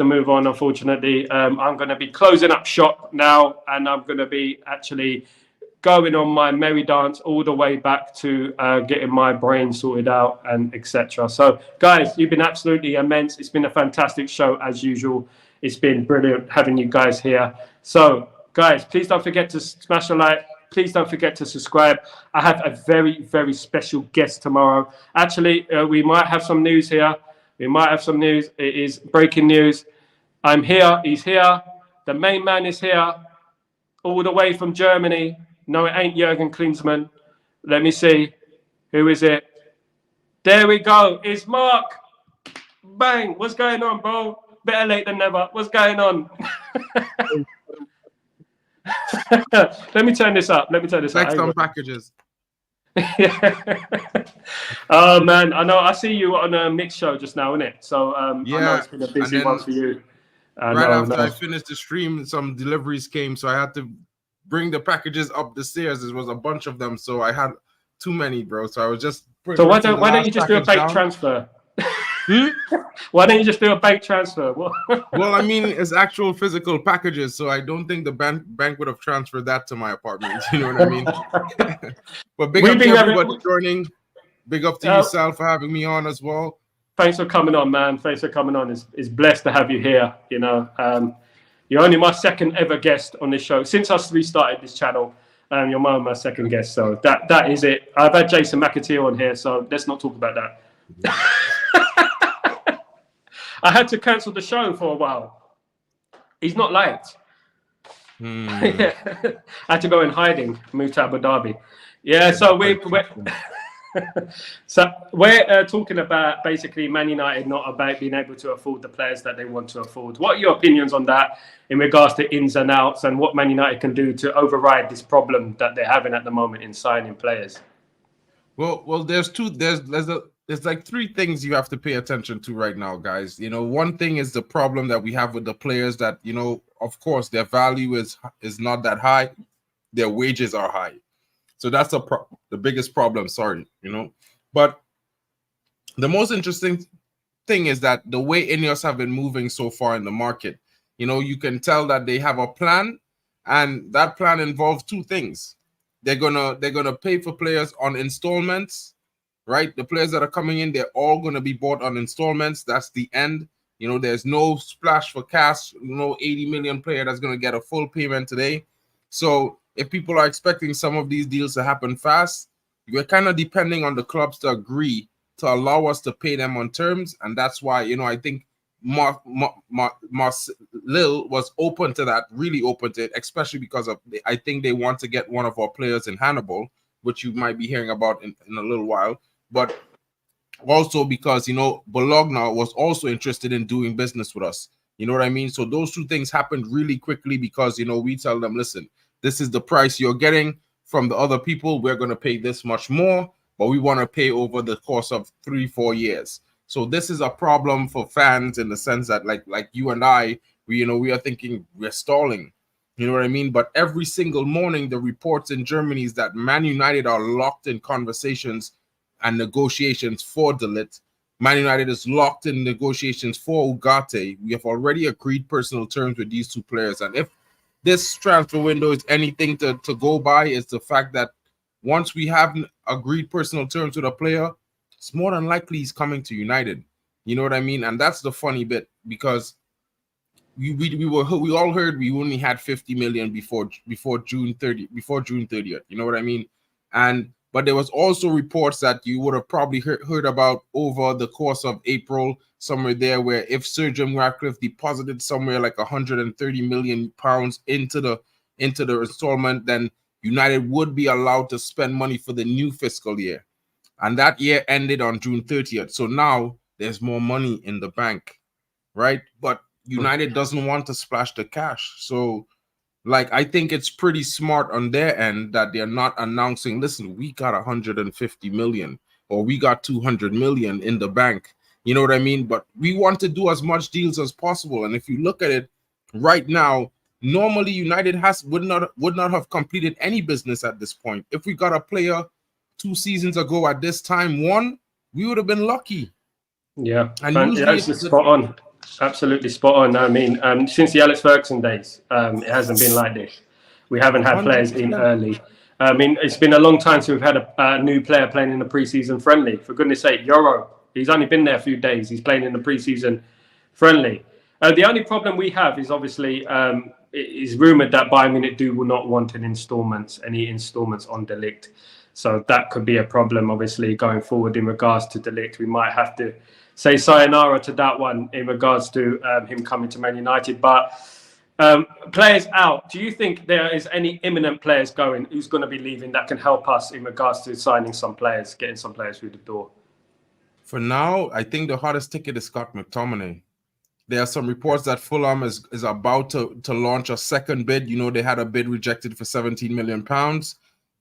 S1: move on. Unfortunately, I'm gonna be closing up shop now, and I'm gonna be actually going on my merry dance all the way back to getting my brain sorted out and etc. So, guys, you've been absolutely immense. It's been a fantastic show as usual. It's been brilliant having you guys here. So, guys, please don't forget to smash a like. Please don't forget to subscribe. I have a very, very special guest tomorrow. Actually, we might have some news here. We might have some news. It is breaking news. I'm here. He's here. The main man is here, all the way from Germany. No, it ain't Jurgen Klinsmann. Let me see. Who is it? There we go. It's Mark. Bang. What's going on, bro? Better late than never. What's going on? Let me turn this up.
S2: Next on packages.
S1: Oh, man. I know. I see you on a mix show just now, innit? So I know it's been a busy one for you.
S2: I finished the stream, some deliveries came, so I had to bring the packages up the stairs. There was a bunch of them, so I had too many, bro. So I was just.
S1: So why don't you just do a bank transfer? Why don't you just do a bank transfer?
S2: Well, I mean, it's actual physical packages, so I don't think the bank would have transferred that to my apartment. You know what I mean? But big up to everybody joining. Big up to you, Sal, for having me on as well.
S1: Thanks for coming on, man. Thanks for coming on. It's blessed to have you here. You know, you're only my second ever guest on this show since I restarted this channel. You're my second guest, so that is it. I've had Jason McAteer on here, so let's not talk about that. I had to cancel the show for a while. He's not liked. I had to go in hiding, move to Abu Dhabi. Yeah, so we're talking about basically Man United not about being able to afford the players that they want to afford. What are your opinions on that in regards to ins and outs and what Man United can do to override this problem that they're having at the moment in signing players?
S2: Well, there's like three things you have to pay attention to right now, guys. You know, one thing is the problem that we have with the players that, you know, of course, their value is not that high. Their wages are high. So that's the biggest problem, you know. But the most interesting thing is that the way INEOS have been moving so far in the market, you know, you can tell that they have a plan, and that plan involves two things. They're gonna pay for players on installments, right? The players that are coming in, they're all gonna be bought on installments. That's the end. You know, there's no splash for cash, no 80 million player that's gonna get a full payment today. So if people are expecting some of these deals to happen fast, we're kind of depending on the clubs to agree to allow us to pay them on terms. And that's why, you know, I think Marcel was open to that, really open to it, especially because of, I think they want to get one of our players in Hannibal, which you might be hearing about in a little while. But also because, you know, Bologna was also interested in doing business with us. You know what I mean? So those two things happened really quickly because, you know, we tell them, listen, this is the price you're getting from the other people. We're going to pay this much more, but we want to pay over the course of 3-4 years. So this is a problem for fans in the sense that like you and I, we are thinking we're stalling. You know what I mean? But every single morning, the reports in Germany is that Man United are locked in conversations and negotiations for De Ligt. Man United is locked in negotiations for Ugarte. We have already agreed personal terms with these two players. And if this transfer window is anything to go by, is the fact that once we have agreed personal terms with a player, it's more than likely he's coming to United. You know what I mean? And that's the funny bit, because we all heard we only had 50 million before June 30th. You know what I mean? But there was also reports that you would have probably heard about over the course of April, somewhere there, where if Sir Jim Ratcliffe deposited somewhere like 130 million pounds into the installment, then United would be allowed to spend money for the new fiscal year. And that year ended on June 30th. So now there's more money in the bank, right? But United doesn't want to splash the cash. So, like, I think it's pretty smart on their end that they're not announcing, listen, we got 150 million or we got 200 million in the bank. You know what I mean? But we want to do as much deals as possible. And if you look at it right now, normally United would not have completed any business at this point. If we got a player 2 seasons ago at this time, we would have been lucky.
S1: Yeah,
S2: and
S1: usually it's spot on. Absolutely spot on. I mean, since the Alex Ferguson days, it hasn't been like this. We haven't had players in early. I mean, it's been a long time since we've had a new player playing in the preseason friendly. For goodness sake, Euro, he's only been there a few days. He's playing in the preseason friendly. The only problem we have is obviously it is rumoured that Bayern Munich will not want any installments on De Ligt. So that could be a problem, obviously, going forward in regards to De Ligt. We might have to say sayonara to that one in regards to him coming to Man United. But players out, do you think there is any imminent players going who's going to be leaving that can help us in regards to signing some players, getting some players through the door?
S2: For now, I think the hottest ticket is Scott McTominay. There are some reports that Fulham is about to launch a second bid. You know, they had a bid rejected for £17 million.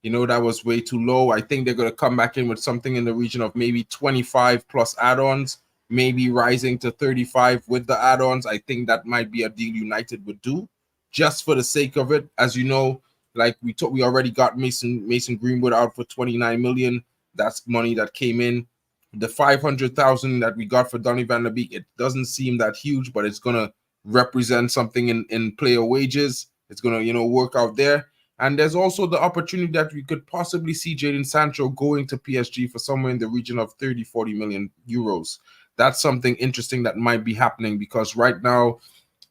S2: You know, that was way too low. I think they're going to come back in with something in the region of maybe 25 plus add-ons, maybe rising to 35 with the add-ons. I think that might be a deal United would do just for the sake of it. As you know, like we already got Mason Greenwood out for 29 million. That's money that came in. The 500,000 that we got for Donny van der Beek, it doesn't seem that huge, but it's going to represent something in player wages. It's going to, you know, work out there. And there's also the opportunity that we could possibly see Jadon Sancho going to PSG for somewhere in the region of 30-40 million euros. That's something interesting that might be happening because right now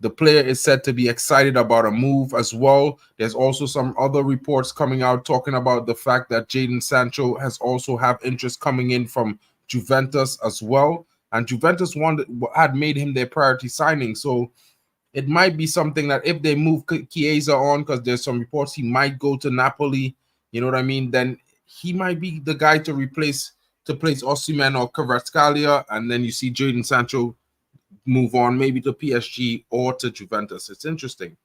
S2: the player is said to be excited about a move as well. There's also some other reports coming out talking about the fact that Jadon Sancho has also have interest coming in from Juventus as well. And Juventus had made him their priority signing. So it might be something that if they move Chiesa on, because there's some reports he might go to Napoli, you know what I mean? Then he might be the guy to replace Osimhen or Kvaratskhelia, and then you see Jadon Sancho move on maybe to PSG or to Juventus. It's interesting.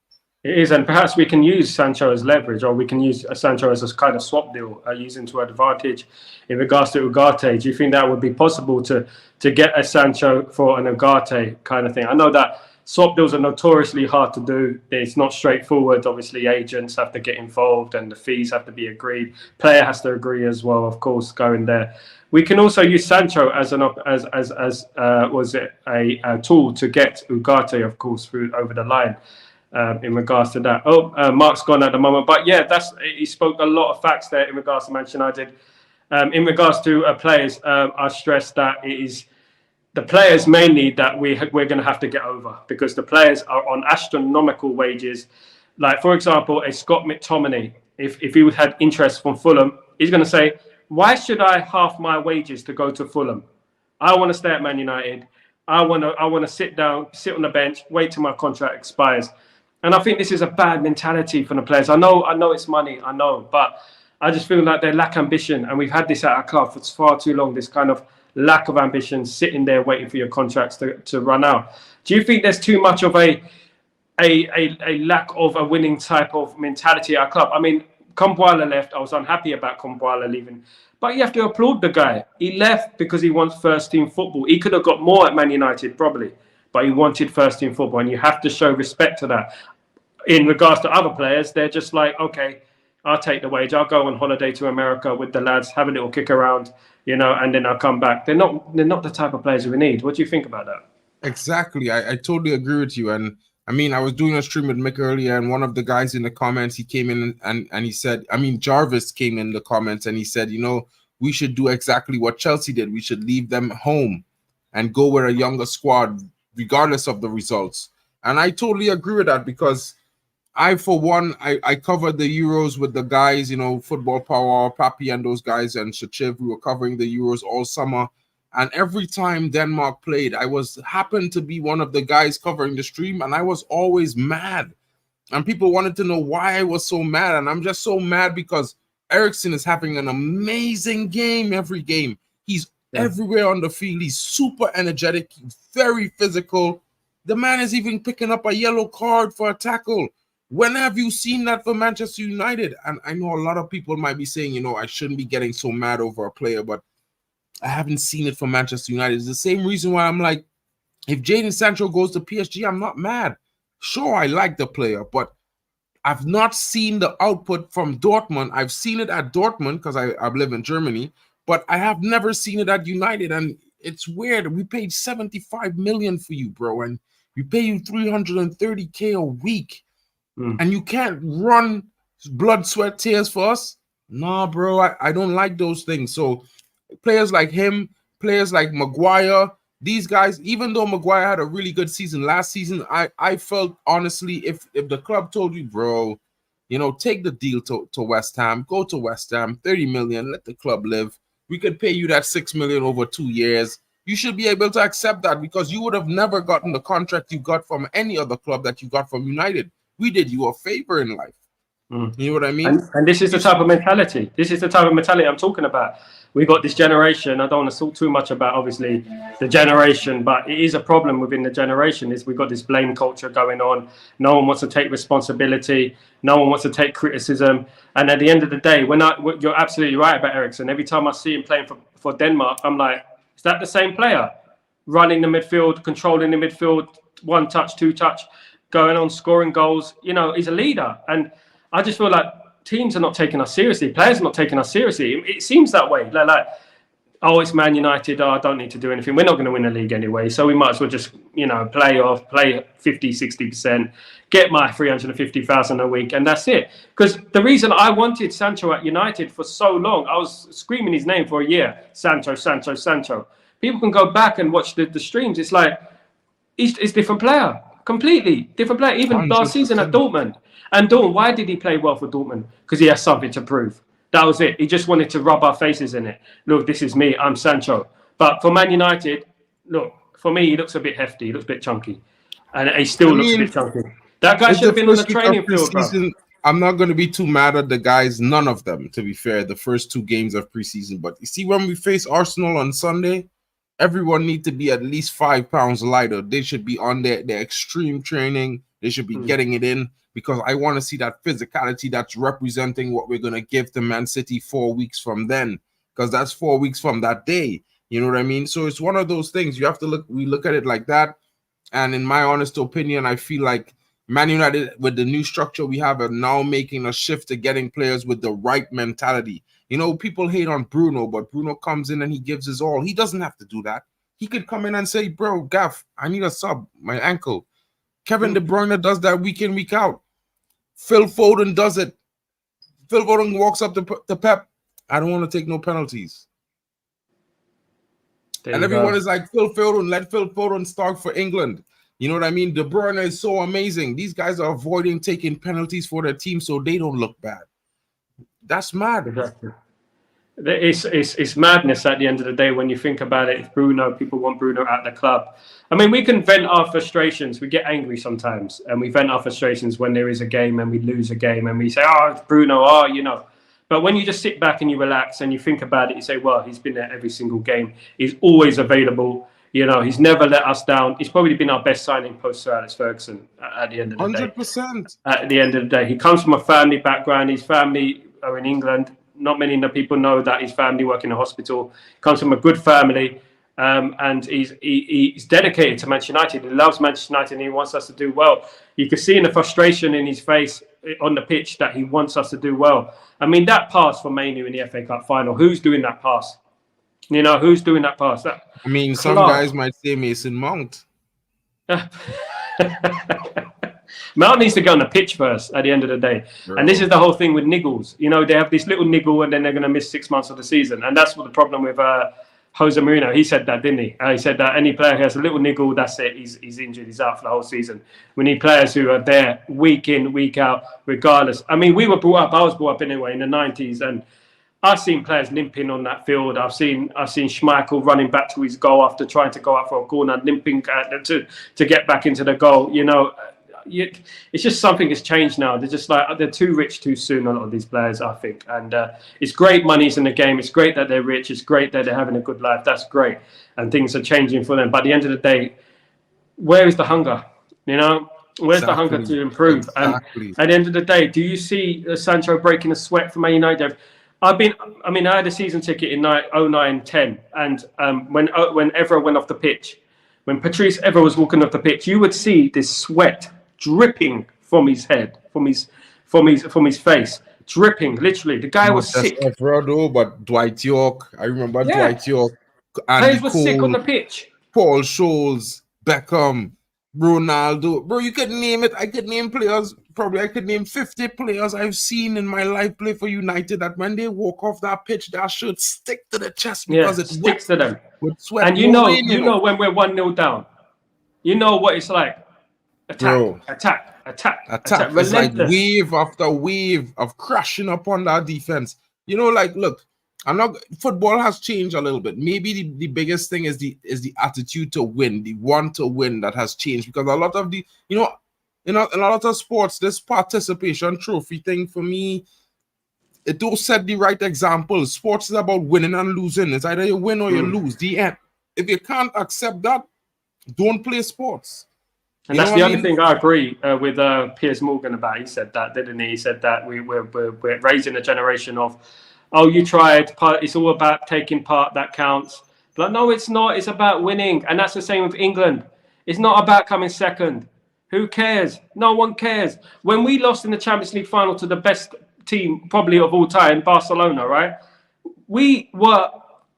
S1: It is, and perhaps we can use Sancho as leverage, or we can use Sancho as a kind of swap deal, using to advantage in regards to Ugarte. Do you think that would be possible to get a Sancho for an Ugarte kind of thing? I know that swap deals are notoriously hard to do. It's not straightforward. Obviously, agents have to get involved and the fees have to be agreed. Player has to agree as well, of course, going there. We can also use Sancho as a tool to get Ugarte, of course, over the line. In regards to that. Mark's gone at the moment. But yeah, he spoke a lot of facts there in regards to Manchester United. In regards to players, I stress that it is the players mainly that we're going to have to get over, because the players are on astronomical wages. Like, for example, a Scott McTominay, if he had interest from Fulham, he's going to say, why should I half my wages to go to Fulham? I want to stay at Man United. I want to sit on the bench, wait till my contract expires. And I think this is a bad mentality for the players. I know it's money, but I just feel like they lack ambition. And we've had this at our club for far too long, this kind of lack of ambition, sitting there waiting for your contracts to run out. Do you think there's too much of a lack of a winning type of mentality at our club? I mean, Kumbuala left. I was unhappy about Kumbuala leaving. But you have to applaud the guy. He left because he wants first-team football. He could have got more at Man United, probably. But he wanted first-team football, and you have to show respect to that. In regards to other players, they're just like, okay, I'll take the wage. I'll go on holiday to America with the lads, have a little kick around, you know, and then I'll come back. They're not the type of players we need. What do you think about that?
S2: Exactly. I totally agree with you. And I mean, I was doing a stream with Mick earlier, and one of the guys in the comments, he came in and he said, Jarvis came in the comments and he said, you know, we should do exactly what Chelsea did. We should leave them home and go with a younger squad, regardless of the results. And I totally agree with that, because for one, I covered the Euros with the guys, you know, Football Power, Papi and those guys, and Shachiv. We were covering the Euros all summer. And every time Denmark played, happened to be one of the guys covering the stream, and I was always mad And people wanted to know why I was so mad. And I'm just so mad because Eriksen is having an amazing game every game. He's everywhere on the field. He's super energetic, very physical. The man is even picking up a yellow card for a tackle. When have you seen that for Manchester United? And I know a lot of people might be saying, you know, I shouldn't be getting so mad over a player, but I haven't seen it for Manchester United. It's the same reason why I'm like, if Jadon Sancho goes to PSG, I'm not mad. Sure, I like the player, but I've not seen the output from Dortmund. I've seen it at Dortmund because I live in Germany, but I have never seen it at United. And it's weird. We paid 75 million for you, bro, and we pay you 330K a week, and you can't run blood, sweat, tears for us. Nah, bro, I don't like those things. So players like him, players like Maguire, these guys, even though Maguire had a really good season last season, I felt honestly, if the club told you, bro, you know, take the deal to West Ham, go to West Ham, 30 million, let the club live. We could pay you that 6 million over 2 years. You should be able to accept that because you would have never gotten the contract you got from any other club that you got from United. We did you a favor in life. You know what I mean?
S1: And this is the type of mentality. This is the type of mentality I'm talking about. We got this generation. I don't want to talk too much about, obviously, the generation, but it is a problem within the generation. Is we've got this blame culture going on. No one wants to take responsibility. No one wants to take criticism. And at the end of the day, you're absolutely right about Eriksen. Every time I see him playing for Denmark, I'm like, is that the same player? Running the midfield, controlling the midfield, 1 touch, 2 touch, going on, scoring goals. You know, he's a leader. And I just feel like teams are not taking us seriously. Players are not taking us seriously. It seems that way. Like, oh, it's Man United. Oh, I don't need to do anything. We're not going to win the league anyway. So we might as well just, you know, play 50, 60%, get my 350,000 a week, and that's it. Because the reason I wanted Sancho at United for so long, I was screaming his name for a year. Sancho, Sancho, Sancho. People can go back and watch the streams. It's like, he's a different player. Completely different player. Even last season at Dortmund. And Dortmund, why did he play well for Dortmund? Because he has something to prove. That was it. He just wanted to rub our faces in it. Look, this is me. I'm Sancho. But for Man United, look, for me, he looks a bit hefty. He looks a bit chunky. And he still looks a bit chunky. That guy should have been on the training field, bro.
S2: I'm not going to be too mad at the guys. None of them, to be fair, the first 2 games of preseason. But you see, when we face Arsenal on Sunday, everyone needs to be at least 5 pounds lighter. They should be on their extreme training. They should be getting it in. Because I want to see that physicality that's representing what we're going to give to Man City 4 weeks from then. Because that's 4 weeks from that day. You know what I mean? So it's one of those things. You have to we look at it like that. And in my honest opinion, I feel like Man United, with the new structure we have, are now making a shift to getting players with the right mentality. You know, people hate on Bruno, but Bruno comes in and he gives his all. He doesn't have to do that. He could come in and say, bro, Gaff, I need a sub, my ankle. Kevin De Bruyne does that week in, week out. Phil Foden does it. Phil Foden walks up to Pep. I don't want to take no penalties. And everyone is like, Phil Foden, let Phil Foden start for England. You know what I mean? De Bruyne is so amazing. These guys are avoiding taking penalties for their team so they don't look bad. That's mad.
S1: Exactly. It's madness at the end of the day when you think about it. If people want Bruno at the club. I mean, we can vent our frustrations. We get angry sometimes, and we vent our frustrations when there is a game and we lose a game, and we say, "Oh, it's Bruno, oh, you know." But when you just sit back and you relax and you think about it, you say, "Well, he's been there every single game. He's always available. You know, he's never let us down. He's probably been our best signing post Sir Alex Ferguson at the end of the day."
S2: 100%.
S1: At the end of the day, he comes from a family background. His family are in England. Not many people know that his family work in a hospital. Comes from a good family, and he's dedicated to Manchester United. He loves Manchester United, and he wants us to do well. You can see in the frustration in his face on the pitch that he wants us to do well. I mean, that pass for Manu in the FA Cup final. Who's doing that pass? You know, who's doing that pass?
S2: Some guys might say Mason Mount.
S1: Mount needs to go on the pitch first at the end of the day. Bro. And this is the whole thing with niggles. You know, they have this little niggle and then they're going to miss 6 months of the season. And that's what the problem with Jose Mourinho. He said that, didn't he? He said that any player who has a little niggle, that's it. He's injured. He's out for the whole season. We need players who are there week in, week out, regardless. I mean, I was brought up anyway in the 90s, and I've seen players limping on that field. I've seen Schmeichel running back to his goal after trying to go out for a corner, limping to get back into the goal. You know, it's just something has changed now. They're just like they're too rich too soon. A lot of these players, I think, and it's great money's in the game. It's great that they're rich. It's great that they're having a good life. That's great, and things are changing for them. But at the end of the day, where is the hunger? You know, where's the hunger to improve?
S2: Exactly.
S1: And at the end of the day, do you see Sancho breaking a sweat for Man United? I had a season ticket in 09-10, and when Evra went off the pitch, when Patrice Evra was walking off the pitch, you would see this sweat dripping from his head, from his face, dripping. Literally, the guy was sick.
S2: Evra though, but Dwight York, I remember Dwight York,
S1: Players were sick on the pitch.
S2: Paul Scholes, Beckham, Ronaldo, bro, you could name it. I could name players. Probably I could name 50 players I've seen in my life play for United that when they walk off that pitch, that should stick to the chest because it
S1: sticks to them.
S2: With sweat.
S1: And you know when we're 1-0 down, you know what it's like. Attack.
S2: It's like wave after wave of crashing upon that defense. You know, like look, football has changed a little bit. Maybe the biggest thing is the attitude to win, the want to win that has changed, because a lot of the, you know, in a lot of sports, this participation trophy thing, for me, it don't set the right example. Sports is about winning and losing. It's either you win or you lose. The end. If you can't accept that, don't play sports.
S1: And that's the other thing I agree with Piers Morgan about. He said that, didn't he? He said that we're raising a generation of, oh, you tried. It's all about taking part. That counts. But no, it's not. It's about winning. And that's the same with England. It's not about coming second. Who cares? No one cares. When we lost in the Champions League final to the best team probably of all time, Barcelona, right? We were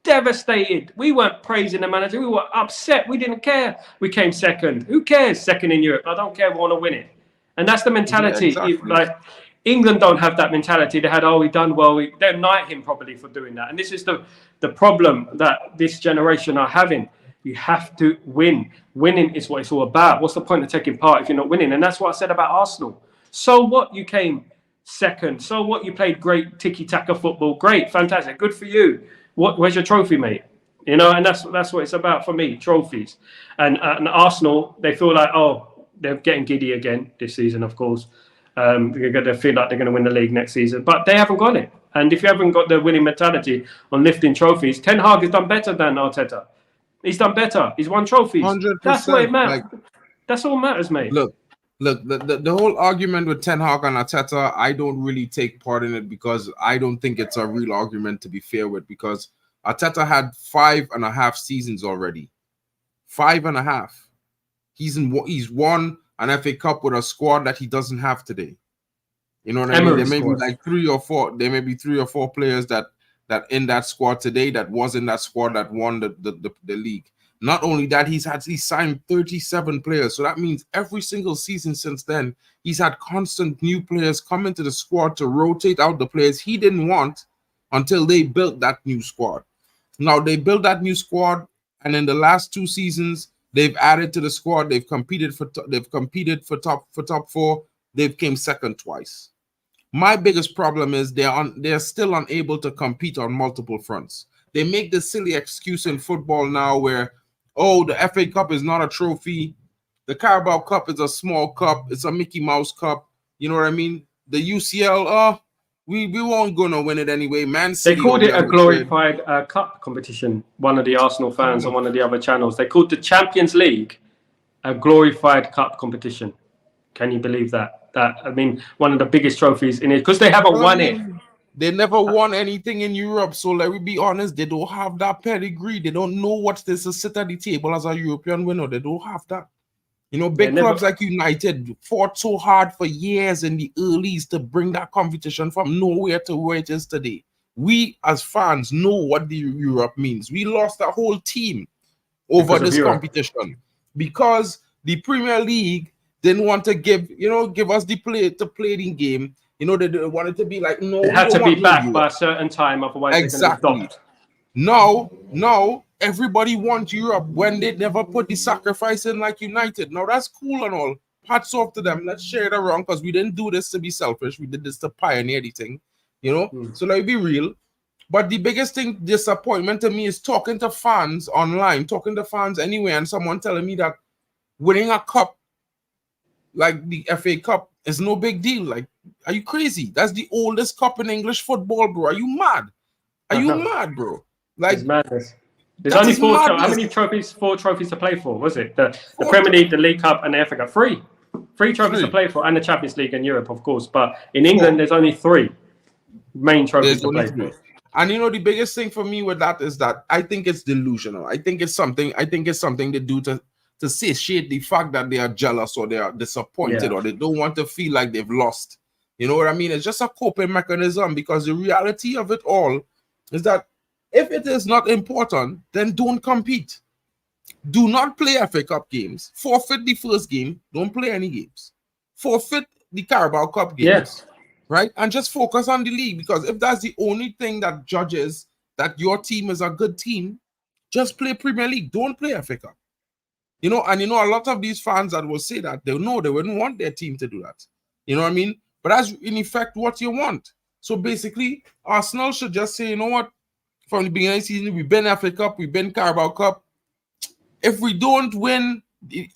S1: devastated. We weren't praising the manager. We were upset. We didn't care. We came second. Who cares? Second in Europe. I don't care. We want to win it. And that's the mentality.
S2: Yeah, exactly.
S1: Like England don't have that mentality. They had, we done well. They knight him probably for doing that. And this is the problem that this generation are having. You have to win. Winning is what it's all about. What's the point of taking part if you're not winning? And that's what I said about Arsenal. So what? You came second. So what? You played great tiki-taka football. Great, fantastic, good for you. Where's your trophy, mate? You know, and that's what it's about for me. Trophies. And Arsenal, they feel like, they're getting giddy again this season. Of course, they're going to feel like they're going to win the league next season, but they haven't got it. And if you haven't got the winning mentality on lifting trophies, Ten Hag has done better than Arteta. He's done better. He's won trophies.
S2: 100%.
S1: That's what it matters. That's all matters, mate.
S2: Look, the whole argument with Ten Hag and Arteta, I don't really take part in it because I don't think it's a real argument to be fair with, because Arteta had 5.5 seasons already. 5.5. He's won an FA Cup with a squad that he doesn't have today. You know what I mean? There may be like 3 or 4. There may be 3 or 4 players that in that squad today that was in that squad that won the league. Not only that, he's signed 37 players. So that means every single season since then, he's had constant new players come into the squad to rotate out the players he didn't want until they built that new squad. Now they built that new squad, and in the last 2 seasons, they've added to the squad. They've competed for top 4. They've came second twice. My biggest problem is they're still unable to compete on multiple fronts. They make the silly excuse in football now where, the FA Cup is not a trophy. The Carabao Cup is a small cup. It's a Mickey Mouse Cup. You know what I mean? The UCL, we weren't going to win it anyway. Man City,
S1: they called it a glorified cup competition. One of the Arsenal fans on one of the other channels. They called the Champions League a glorified cup competition. Can you believe that? One of the biggest trophies in it, because they haven't won it.
S2: They never won anything in Europe, so let me be honest, they don't have that pedigree. They don't know what this to sit at the table as a European winner. They don't have that. You know, big clubs like United fought so hard for years in the earlys to bring that competition from nowhere to where it is today. We, as fans, know what the Europe means. We lost a whole team over this competition because the Premier League didn't want to give us the playing game. You know, they wanted to be like, no,
S1: it had to be back by a certain time, otherwise
S2: exactly. No, everybody wants Europe when they never put the sacrifice in like United. Now that's cool and all. Hats off to them. Let's share it around because we didn't do this to be selfish. We did this to pioneer the thing, you know. So let me be real. But the biggest disappointment to me is talking to fans online, talking to fans anyway, and someone telling me that winning a cup like the FA Cup is no big deal. Like, are you crazy? That's the oldest cup in English football, bro. Are you mad? Are you mad, bro?
S1: It's
S2: Like,
S1: madness. There's
S2: that
S1: only
S2: is
S1: four. How
S2: madness.
S1: many trophies? 4 trophies to play for. Was it the
S2: Four,
S1: Premier League, the League Cup, and the FA Cup? Three trophies to
S2: three,
S1: play for, and the Champions League in Europe, of course. But in England,
S2: four.
S1: there's only 3 main trophies
S2: There's
S1: to
S2: only
S1: play for.
S2: three. And you know, the biggest thing for me with that is that I think it's delusional. I think it's something they do to satiate the fact that they are jealous or they are disappointed
S1: Yeah.
S2: or they don't want to feel like they've lost. You know what I mean? It's just a coping mechanism, because the reality of it all is that if it is not important, then don't compete. Do not play FA Cup games. Forfeit the first game. Don't play any games. Forfeit the Carabao Cup games.
S1: Yes.
S2: Right? And just focus on the league, because if that's the only thing that judges that your team is a good team, just play Premier League. Don't play FA Cup. You know, and you know, a lot of these fans that will say that, they know they wouldn't want their team to do that. You know what I mean? But that's in effect what you want. So basically, Arsenal should just say, you know what? From the beginning of the season, we've been FA Cup, we've been Carabao Cup. If we don't win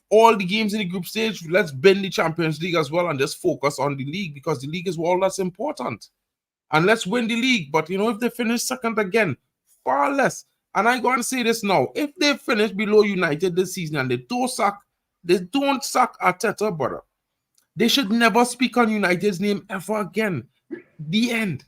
S2: all the games in the group stage, let's bend the Champions League as well and just focus on the league, because the league is all that's important. And let's win the league. But you know, if they finish second again, far less. And I'm going to say this now: if they finish below United this season and they don't sack Arteta, brother, they should never speak on United's name ever again. The end.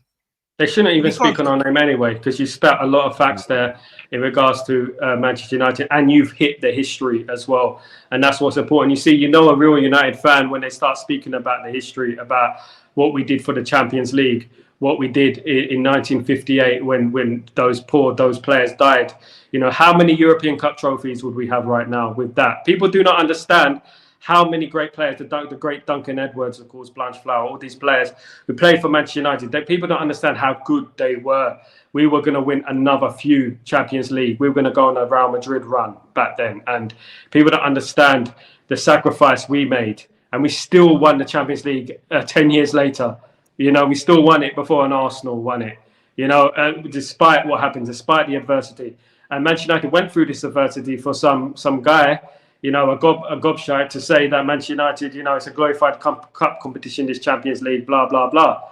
S1: They shouldn't even
S2: Because
S1: speak on our name anyway, because you spat a lot of facts there in regards to Manchester United, and you've hit the history as well. And that's what's important. You see, you know, a real United fan when they start speaking about the history, about what we did for the Champions League, what we did in 1958 when those players died. You know, how many European Cup trophies would we have right now with that? People do not understand how many great players, the great Duncan Edwards, of course, Blanchflower, all these players who played for Manchester United, people don't understand how good they were. We were going to win another few Champions League. We were going to go on a Real Madrid run back then. And people don't understand the sacrifice we made. And we still won the Champions League 10 years later. You know, we still won it before an Arsenal won it. You know, despite what happened, despite the adversity. And Manchester United went through this adversity for some guy, you know, a gobshite to say that Manchester United, you know, it's a glorified cup competition, this Champions League, blah, blah, blah.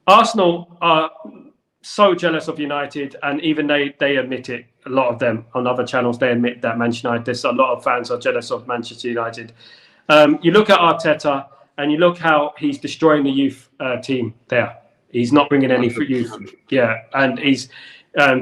S1: Arsenal are so jealous of United, and even they admit it, a lot of them on other channels, they admit that Manchester United, there's a lot of fans are jealous of Manchester United. You look at Arteta, and you look how he's destroying the youth team there. He's not bringing any youth. Yeah, and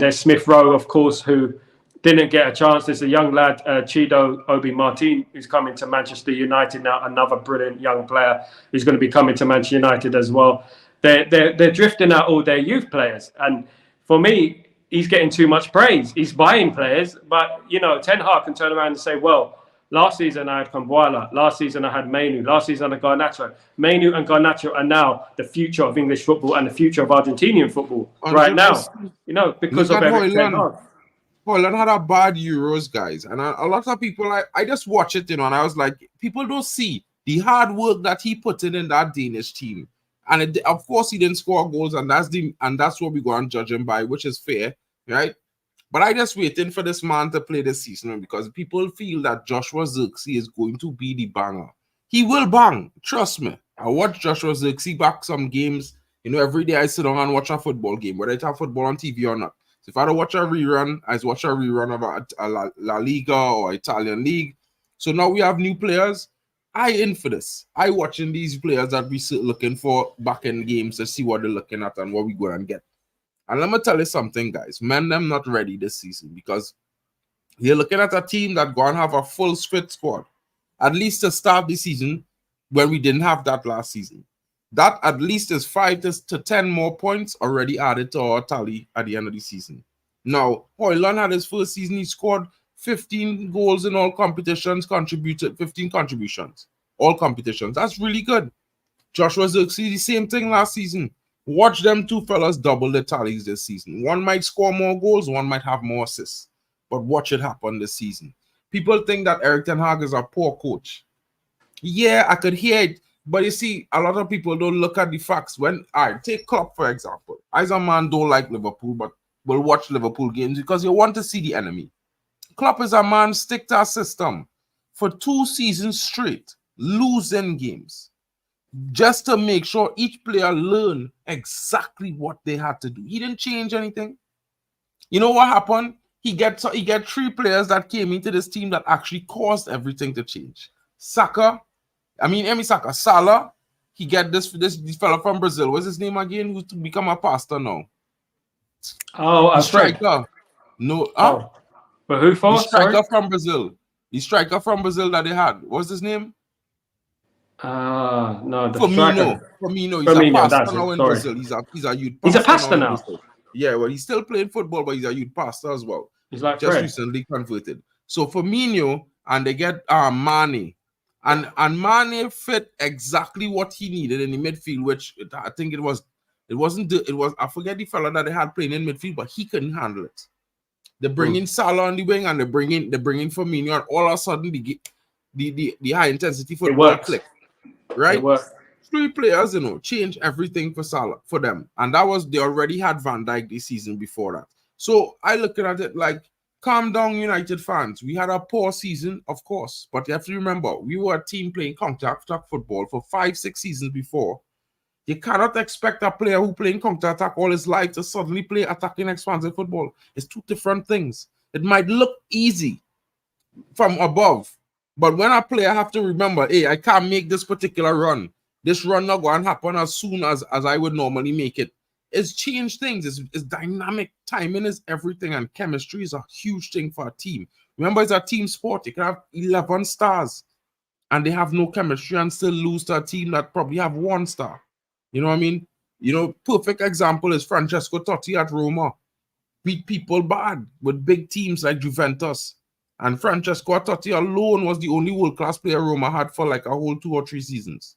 S1: there's Smith Rowe, of course, who didn't get a chance. There's a young lad, Chido Obi Martin, who's coming to Manchester United now. Another brilliant young player who's going to be coming to Manchester United as well. They're drifting out all their youth players, and for me, he's getting too much praise. He's buying players, but you know, Ten Hag can turn around and say, "Well, last season I had Kambuala. Last season I had Mainu. Last season I had Garnacho. Mainu and Garnacho are now the future of English football and the future of Argentinian football right now. You know, because of Eric Ten Hag."
S2: Holland had a bad Euros, guys. And a lot of people, I just watch it, you know, and I was like, people don't see the hard work that he put in that Danish team. And of course, he didn't score goals, and that's what we go and judge him by, which is fair, right? But I just waiting for this man to play this season, because people feel that Joshua Zirkzee is going to be the banger. He will bang, trust me. I watch Joshua Zirkzee back some games. You know, every day I sit down and watch a football game, whether it's a football on TV or not. So if I don't watch a rerun, I watch a rerun of a La Liga or Italian league. So now we have new players. I in for this. I watching these players that we sit looking for back in games to see what they're looking at and what we go and get. And let me tell you something, guys. Man, them not ready this season, because you're looking at a team that going to have a full fit squad, at least to start the season, when we didn't have that last season. That at least is 5 to 10 more points already added to our tally at the end of the season. Now, Højlund had his first season, he scored 15 goals in all competitions, contributed 15 contributions, all competitions. That's really good. Joshua Zirkzee, the same thing last season. Watch them two fellas double the tallies this season. One might score more goals, one might have more assists. But watch it happen this season. People think that Erik ten Hag is a poor coach. Yeah, I could hear it. But you see, a lot of people don't look at the facts. When I take Klopp, for example. I, as a man, don't like Liverpool, but will watch Liverpool games because you want to see the enemy. Klopp is a man, stick to a system for 2 seasons straight. losing games, just to make sure each player learn exactly what they had to do. He didn't change anything. You know what happened? He get 3 players that came into this team that actually caused everything to change. Salah, he get this fella from Brazil. What's his name again? Who's to become a pastor now?
S1: Oh,
S2: The
S1: Fred.
S2: striker. No,
S1: But who for?
S2: The striker
S1: Sorry?
S2: from Brazil. The striker from Brazil that they had. What's his name?
S1: No, the
S2: Firmino.
S1: striker.
S2: Firmino. He's a
S1: Firmino,
S2: pastor
S1: that's
S2: now
S1: it.
S2: in
S1: Sorry.
S2: Brazil. He's a youth pastor.
S1: He's a pastor
S2: in
S1: now.
S2: Brazil. Yeah, well, he's still playing football, but he's a youth pastor as well.
S1: He's like
S2: just
S1: Fred.
S2: recently converted. So Firmino, and they get Mane. And Mane fit exactly what he needed in the midfield, which I think it was I forget the fella that they had playing in midfield, but he couldn't handle it. They bring in Salah on the wing, and they bring in Firmino, and all of a sudden the high intensity football click. Right?
S1: It worked.
S2: 3 players, change everything for them. And they already had Van Dijk this season before that. So I look at it like, calm down, United fans. We had a poor season, of course, but you have to remember, we were a team playing counter-attack football for 5-6 seasons before. You cannot expect a player who playing counter-attack all his life to suddenly play attacking expansive football. It's 2 different things. It might look easy from above, but when a player have to remember, hey, I can't make this particular run. This run not going to happen as soon as I would normally make it. It's changed things. It's dynamic. Timing is everything, and chemistry is a huge thing for a team. Remember, it's a team sport. You can have 11 stars, and they have no chemistry and still lose to a team that probably have 1 star. You know what I mean? Perfect example is Francesco Totti at Roma. Beat people bad with big teams like Juventus. And Francesco Totti alone was the only world-class player Roma had for like a whole 2 or 3 seasons.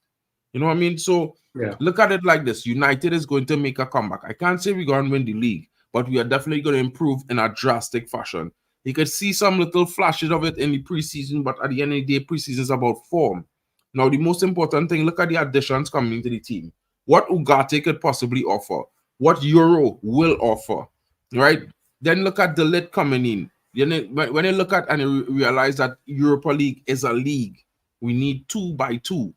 S2: You know what I mean? So Look at it like this. United is going to make a comeback. I can't say we're going to win the league, but we are definitely going to improve in a drastic fashion. You could see some little flashes of it in the preseason, but at the end of the day, preseason is about form. Now, the most important thing, look at the additions coming into the team. What Ugarte could possibly offer. What Euro will offer. Right? Then look at the Lit coming in. When you look at and you realize that Europa League is a league, we need 2 by 2.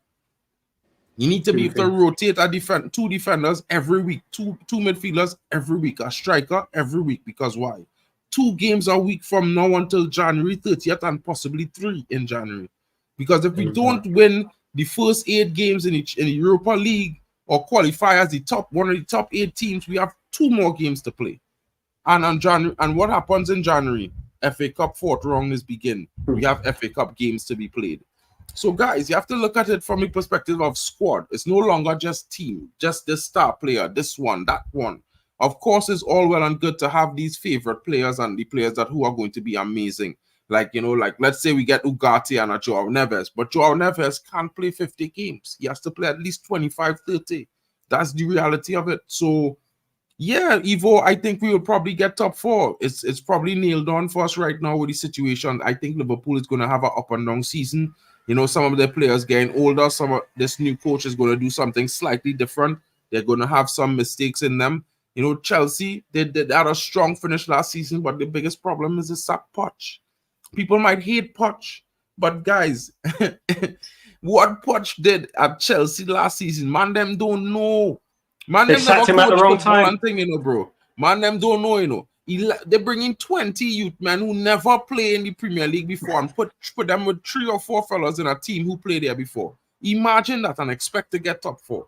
S2: You need to be able to rotate 2 defenders every week, two midfielders every week, a striker every week. Because why? 2 games a week from now until January 30th and possibly 3 in January. Because if we don't win the first 8 games in the Europa League or qualify as one of the top 8 teams, we have 2 more games to play. And on January, and what happens in January? FA Cup 4th round is begin. We have FA Cup games to be played. So, guys, you have to look at it from the perspective of squad. It's no longer just team, just this star player, this one, that one. Of course, it's all well and good to have these favorite players and the players who are going to be amazing. Like, let's say we get Ugarte and a Joao Neves, but Joao Neves can't play 50 games. He has to play at least 25, 30. That's the reality of it. So, yeah, Evo, I think we will probably get top 4. It's probably nailed on for us right now with the situation. I think Liverpool is going to have an up and down season. Some of the players getting older. Some of this new coach is going to do something slightly different. They're going to have some mistakes in them. Chelsea, they had a strong finish last season, but the biggest problem is the sack Poch. People might hate Poch, but guys, what Poch did at Chelsea last season, man, them don't know. Man,
S1: they
S2: them
S1: sacked him at the wrong time.
S2: Bro. Man, them don't know, They bring in 20 youth men who never play in the Premier League before and put them with 3 or 4 fellas in a team who played there before. Imagine that and expect to get top 4.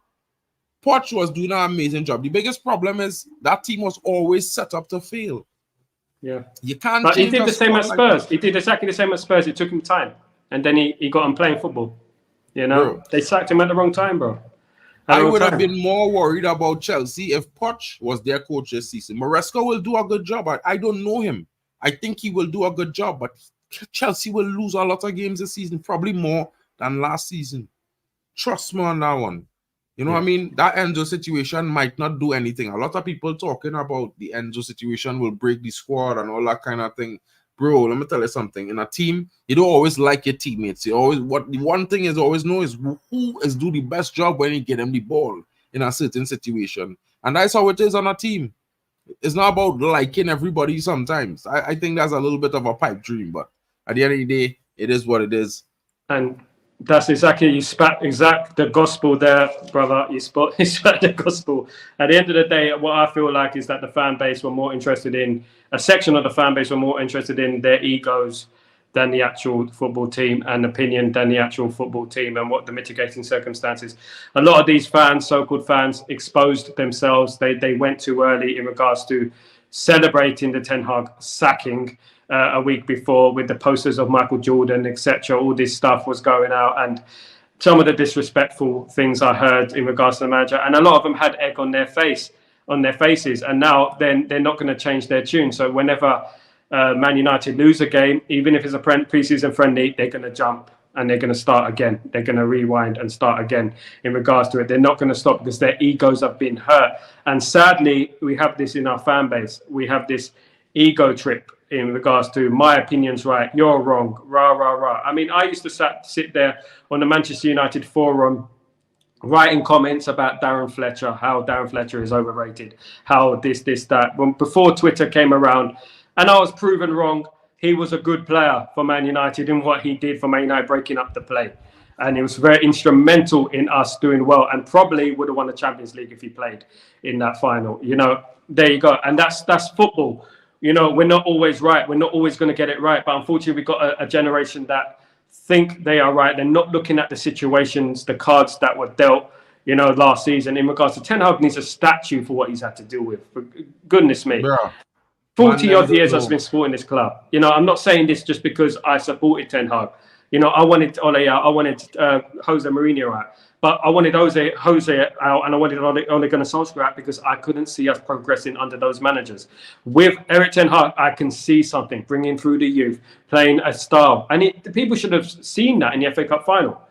S2: Poch was doing an amazing job. The biggest problem is that team was always set up to fail.
S1: Yeah.
S2: You can't
S1: But he did the same at Spurs.
S2: Like
S1: he did exactly the same at Spurs. It took him time. And then he got on playing football.
S2: Bro.
S1: They sacked him at the wrong time, bro.
S2: I would have been more worried about Chelsea if Poch was their coach this season. Maresca will do a good job. I don't know him. I think he will do a good job, but Chelsea will lose a lot of games this season, probably more than last season. Trust me on that one. What I mean? That Enzo situation might not do anything. A lot of people talking about the Enzo situation will break the squad and all that kind of thing. Bro, let me tell you something. In a team, you don't always like your teammates. The one thing is always know is who is do the best job when you get them the ball in a certain situation. And that's how it is on a team. It's not about liking everybody sometimes. I think that's a little bit of a pipe dream, but at the end of the day, it is what it is.
S1: And That's exactly, you spat exact the gospel there, brother. You spat the gospel. At the end of the day, what I feel like is that the fan base were more interested in, a section of the fan base were more interested in their egos than the actual football team, and opinion than the actual football team, and what the mitigating circumstances. A lot of these fans, so-called fans, exposed themselves. They went too early in regards to celebrating the Ten Hag sacking a week before, with the posters of Michael Jordan, etc. All this stuff was going out, and some of the disrespectful things I heard in regards to the manager, and a lot of them had egg on their faces, and now then they're not going to change their tune. So whenever Man United lose a game, even if it's a pre-season friendly, they're going to jump and they're going to start again. They're going to rewind and start again in regards to it. They're not going to stop because their egos have been hurt. And sadly, we have this in our fan base. We have this ego trip in regards to my opinion's right, you're wrong, rah, rah, rah. I mean, I used to sit there on the Manchester United forum writing comments about Darren Fletcher, how Darren Fletcher is overrated, how this, that. Before Twitter came around, and I was proven wrong. He was a good player for Man United in what he did for Man United, breaking up the play. And he was very instrumental in us doing well, and probably would have won the Champions League if he played in that final. You know, there you go. And that's football. You know, we're not always right. We're not always going to get it right. But unfortunately, we've got a generation that think they are right. They're not looking at the situations, the cards that were dealt, you know, last season. In regards to Ten Hag needs a statue for what he's had to deal with. For goodness me.
S2: Bro,
S1: 40 odd years I've been supporting this club. You know, I'm not saying this just because I supported Ten Hag. You know, I wanted Ole out. I wanted Jose Mourinho out. But I wanted Jose out, and I wanted Ole Gunnar Solskjaer out because I couldn't see us progressing under those managers. With Erik Ten Hag, I can see something, bringing through the youth, playing a style. And the people should have seen that in the FA Cup final.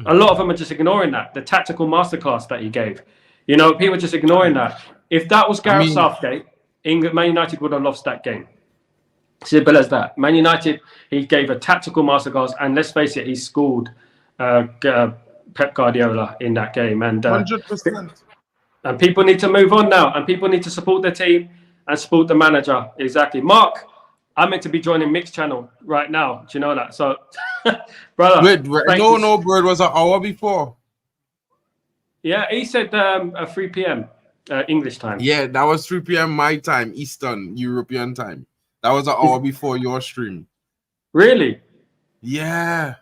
S1: A lot of them are just ignoring that, the tactical masterclass that he gave. You know, people are just ignoring that. If that was Gareth Southgate, Man United would have lost that game. Simple as that. Man United, he gave a tactical masterclass, and let's face it, he scored Pep Guardiola in that game. And
S2: 100%.
S1: And people need to move on now, and people need to support their team and support the manager. Exactly. Mark, I'm meant to be joining Mix Channel right now. Do you know that? So, brother.
S2: Wait, no, bro, it was an hour before.
S1: Yeah, he said 3 p.m. English time.
S2: Yeah, that was 3 p.m. my time, Eastern European time. That was an hour before your stream.
S1: Really?
S2: Yeah.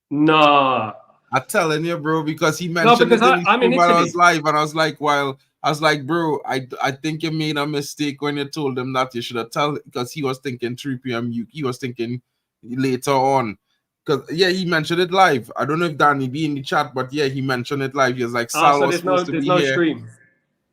S1: Nah.
S2: I'm telling you, bro, because he mentioned it
S1: I'm in Italy.
S2: when I was live, and I was like, bro, I think you made a mistake when you told him that you should have told, because he was thinking 3 p.m. He was thinking later on. Because, yeah, he mentioned it live. I don't know if Danny be in the chat, but yeah, he mentioned it live. He was like, Sal was supposed to be here. There's no
S1: stream.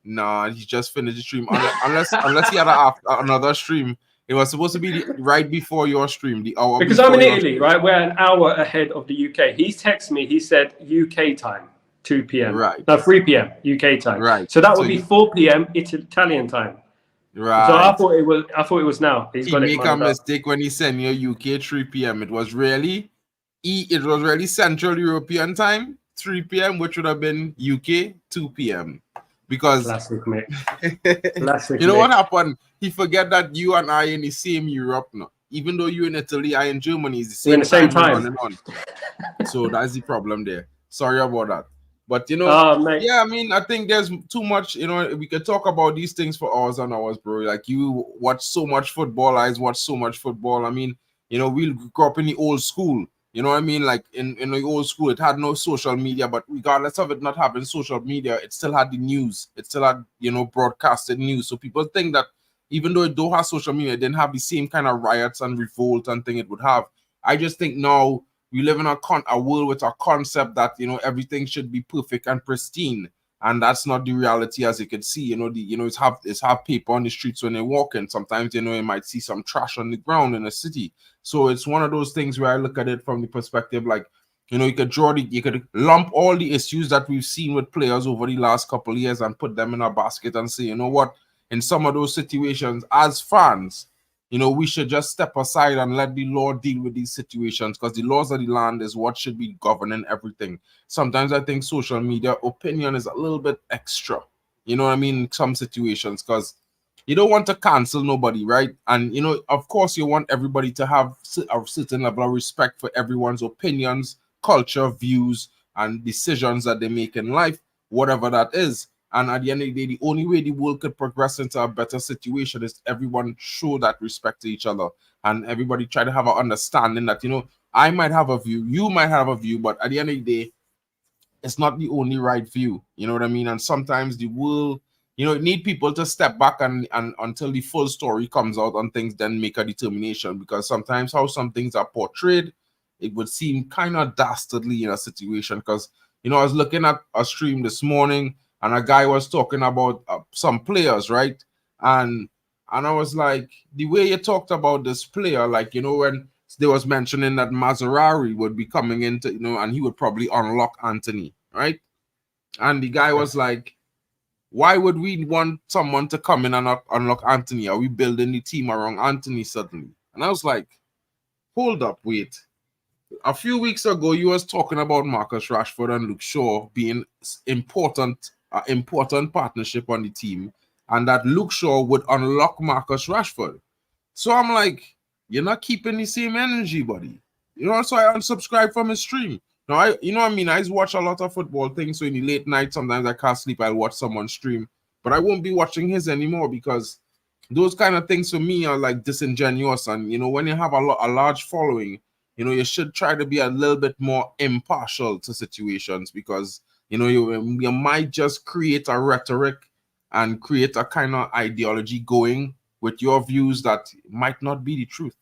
S2: Nah, he just finished the stream. Unless he had another stream. It was supposed to be right before your stream, the hour.
S1: Because I'm in Italy, right? We're an hour ahead of the UK. He texted me. He said UK time, 2 p.m.
S2: Right.
S1: No, 3 p.m. UK time.
S2: Right.
S1: So that would be 4 p.m. Italian time.
S2: Right.
S1: So I thought it was now.
S2: He make a mistake when he sent you UK 3 p.m. It was really Central European time, 3 p.m., which would have been UK 2 p.m. Because
S1: classic, mate. Classic.
S2: You know what happened? He forget that you and I in the same Europe now. Even though you're in Italy, I in Germany, it's the same time. So that's the problem there. Sorry about that. But you know, yeah, I mean, I think there's too much, you know, we could talk about these things for hours and hours, bro. Like, you watch so much football, I watch so much football. I mean, you know, we grew up in the old school. You know what I mean? Like in the old school, it had no social media, but regardless of it not having social media, it still had the news. It still had, you know, broadcasted news. So people think that even though it don't have social media, it didn't have the same kind of riots and revolt and thing it would have. I just think now we live in a world with a concept that, you know, everything should be perfect and pristine. And that's not the reality, as you can see. You know, it's have paper on the streets when they walk in. Sometimes, you know, you might see some trash on the ground in the city. So it's one of those things where I look at it from the perspective, like, you know, you could lump all the issues that we've seen with players over the last couple of years and put them in a basket and say, you know what, in some of those situations, as fans, you know, we should just step aside and let the law deal with these situations, because the laws of the land is what should be governing everything. Sometimes I think social media opinion is a little bit extra, you know what I mean, in some situations, because you don't want to cancel nobody, right? And, you know, of course, you want everybody to have a certain level of respect for everyone's opinions, culture, views, and decisions that they make in life, whatever that is. And at the end of the day, the only way the world could progress into a better situation is everyone show that respect to each other, and everybody try to have an understanding that, you know, I might have a view, you might have a view, but at the end of the day, it's not the only right view. You know what I mean? And sometimes the world, you know, it need people to step back and until the full story comes out on things, then make a determination. Because sometimes how some things are portrayed, it would seem kind of dastardly in a situation. Because, you know, I was looking at a stream this morning and a guy was talking about some players, right? And I was like, the way you talked about this player, like, you know, when they was mentioning that Maserati would be coming into, you know, and he would probably unlock Anthony, right? And the guy was like, why would we want someone to come in and unlock Anthony? Are we building the team around Anthony suddenly? And I was like, hold up, wait. A few weeks ago, you was talking about Marcus Rashford and Luke Shaw being important partnership on the team, and that Luke Shaw would unlock Marcus Rashford. So I'm like, you're not keeping the same energy, buddy. You know, so I unsubscribe from his stream. Now, you know what I mean? I watch a lot of football things, so in the late night, sometimes I can't sleep, I'll watch someone stream, but I won't be watching his anymore because those kind of things for me are like disingenuous. And, you know, when you have a large following, you know, you should try to be a little bit more impartial to situations because, you know, you might just create a rhetoric and create a kind of ideology going with your views that might not be the truth.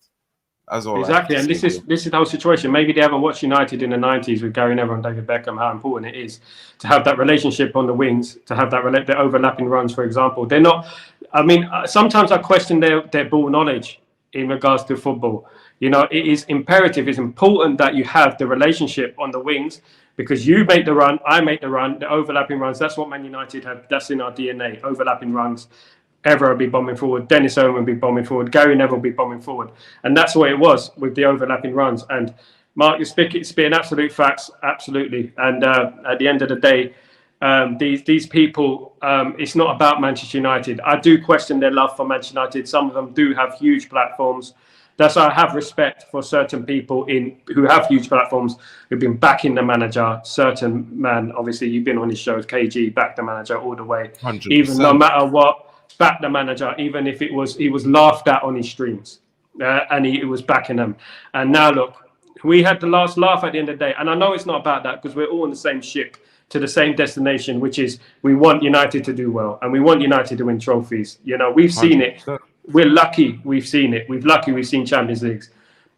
S2: As all
S1: exactly, and this is the whole situation. Maybe they haven't watched United in the 90s with Gary Neville and David Beckham, how important it is to have that relationship on the wings, to have that the overlapping runs, for example. They're not, I mean, sometimes I question their ball knowledge in regards to football. You know, it is imperative, it's important that you have the relationship on the wings because you make the run, I make the run, the overlapping runs. That's what Man United have. That's in our DNA, overlapping runs. Evra will be bombing forward, Dennis Owen will be bombing forward, Gary Neville will be bombing forward. And that's what it was with the overlapping runs. And Mark, you're spitting absolute facts, absolutely. And at the end of the day, these people, it's not about Manchester United. I do question their love for Manchester United. Some of them do have huge platforms. That's why I have respect for certain people who have huge platforms who've been backing the manager. Certain man, obviously, you've been on his shows, KG, back the manager all the way.
S2: 100%.
S1: Even no matter what, back the manager, even if he was laughed at on his streams, and he was backing them. And now look, we had the last laugh at the end of the day. And I know it's not about that because we're all on the same ship to the same destination, which is we want United to do well and we want United to win trophies. You know, we've seen 100%. It. We're lucky we've seen it. We've seen Champions Leagues.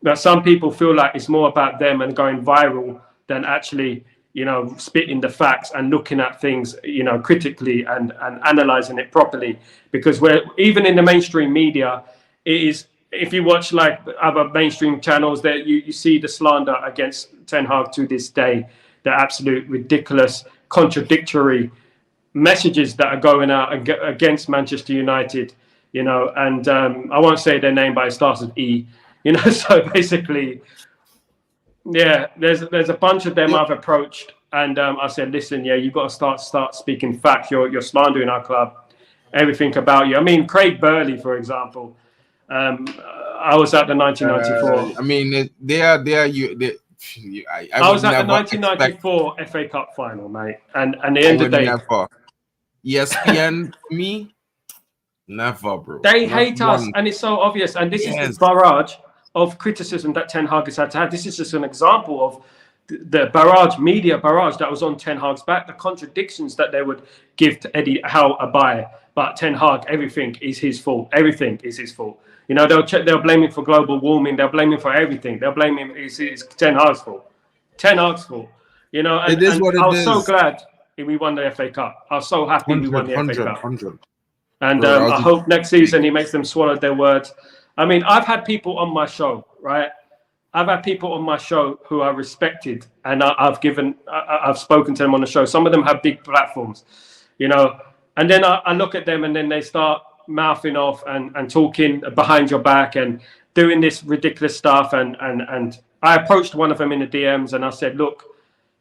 S1: But some people feel like it's more about them and going viral than actually, you know, spitting the facts and looking at things, you know, critically and analyzing it properly. Because we're even in the mainstream media, it is, if you watch like other mainstream channels, that you see the slander against Ten Hag to this day, the absolute ridiculous, contradictory messages that are going out against Manchester United, you know, and I won't say their name, but it starts with E, you know, so basically, yeah, there's a bunch of them I've approached, and I said, listen, yeah, you've got to start speaking facts. You're slandering our club, everything about you. I mean, Craig Burley, for example. I was at the 1994.
S2: I mean,
S1: I was at the 1994 FA Cup final, mate, and the end of the day,
S2: never. ESPN me, never, bro.
S1: They hate us, and it's so obvious. And this is the barrage of criticism that Ten Hag has had to have. This is just an example of the media barrage that was on Ten Hag's back, the contradictions that they would give to Eddie Howe Abaye. But Ten Hag, everything is his fault. Everything is his fault. You know, they'll blame him for global warming. They'll blame him for everything. They'll blame him. It's Ten Hag's fault. Ten Hag's fault. You know, and I was so glad we won the FA Cup. I was so happy we won the FA Cup. 100. And I hope next season he makes them swallow their words. I mean, I've had people on my show, right? I've had people on my show who are respected, and I've spoken to them on the show. Some of them have big platforms, you know, and then I look at them and then they start mouthing off and talking behind your back and doing this ridiculous stuff. And I approached one of them in the DMs and I said, look,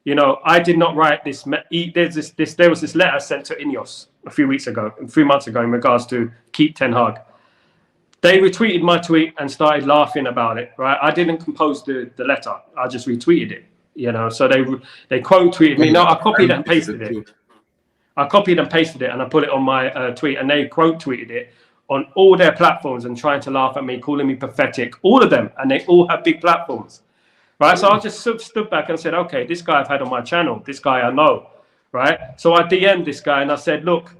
S1: you know, I did not write this. There was this letter sent to INEOS a few months ago in regards to keep Ten Hag. They retweeted my tweet and started laughing about it, right? I didn't compose the letter. I just retweeted it. You know, so they quote tweeted me. No, I copied and pasted it. I copied and pasted it and I put it on my tweet, and they quote tweeted it on all their platforms and trying to laugh at me, calling me pathetic, all of them, and they all have big platforms, right? So I just stood back and said, okay, this guy I've had on my channel, this guy I know, right? So I DM'd this guy and I said, look,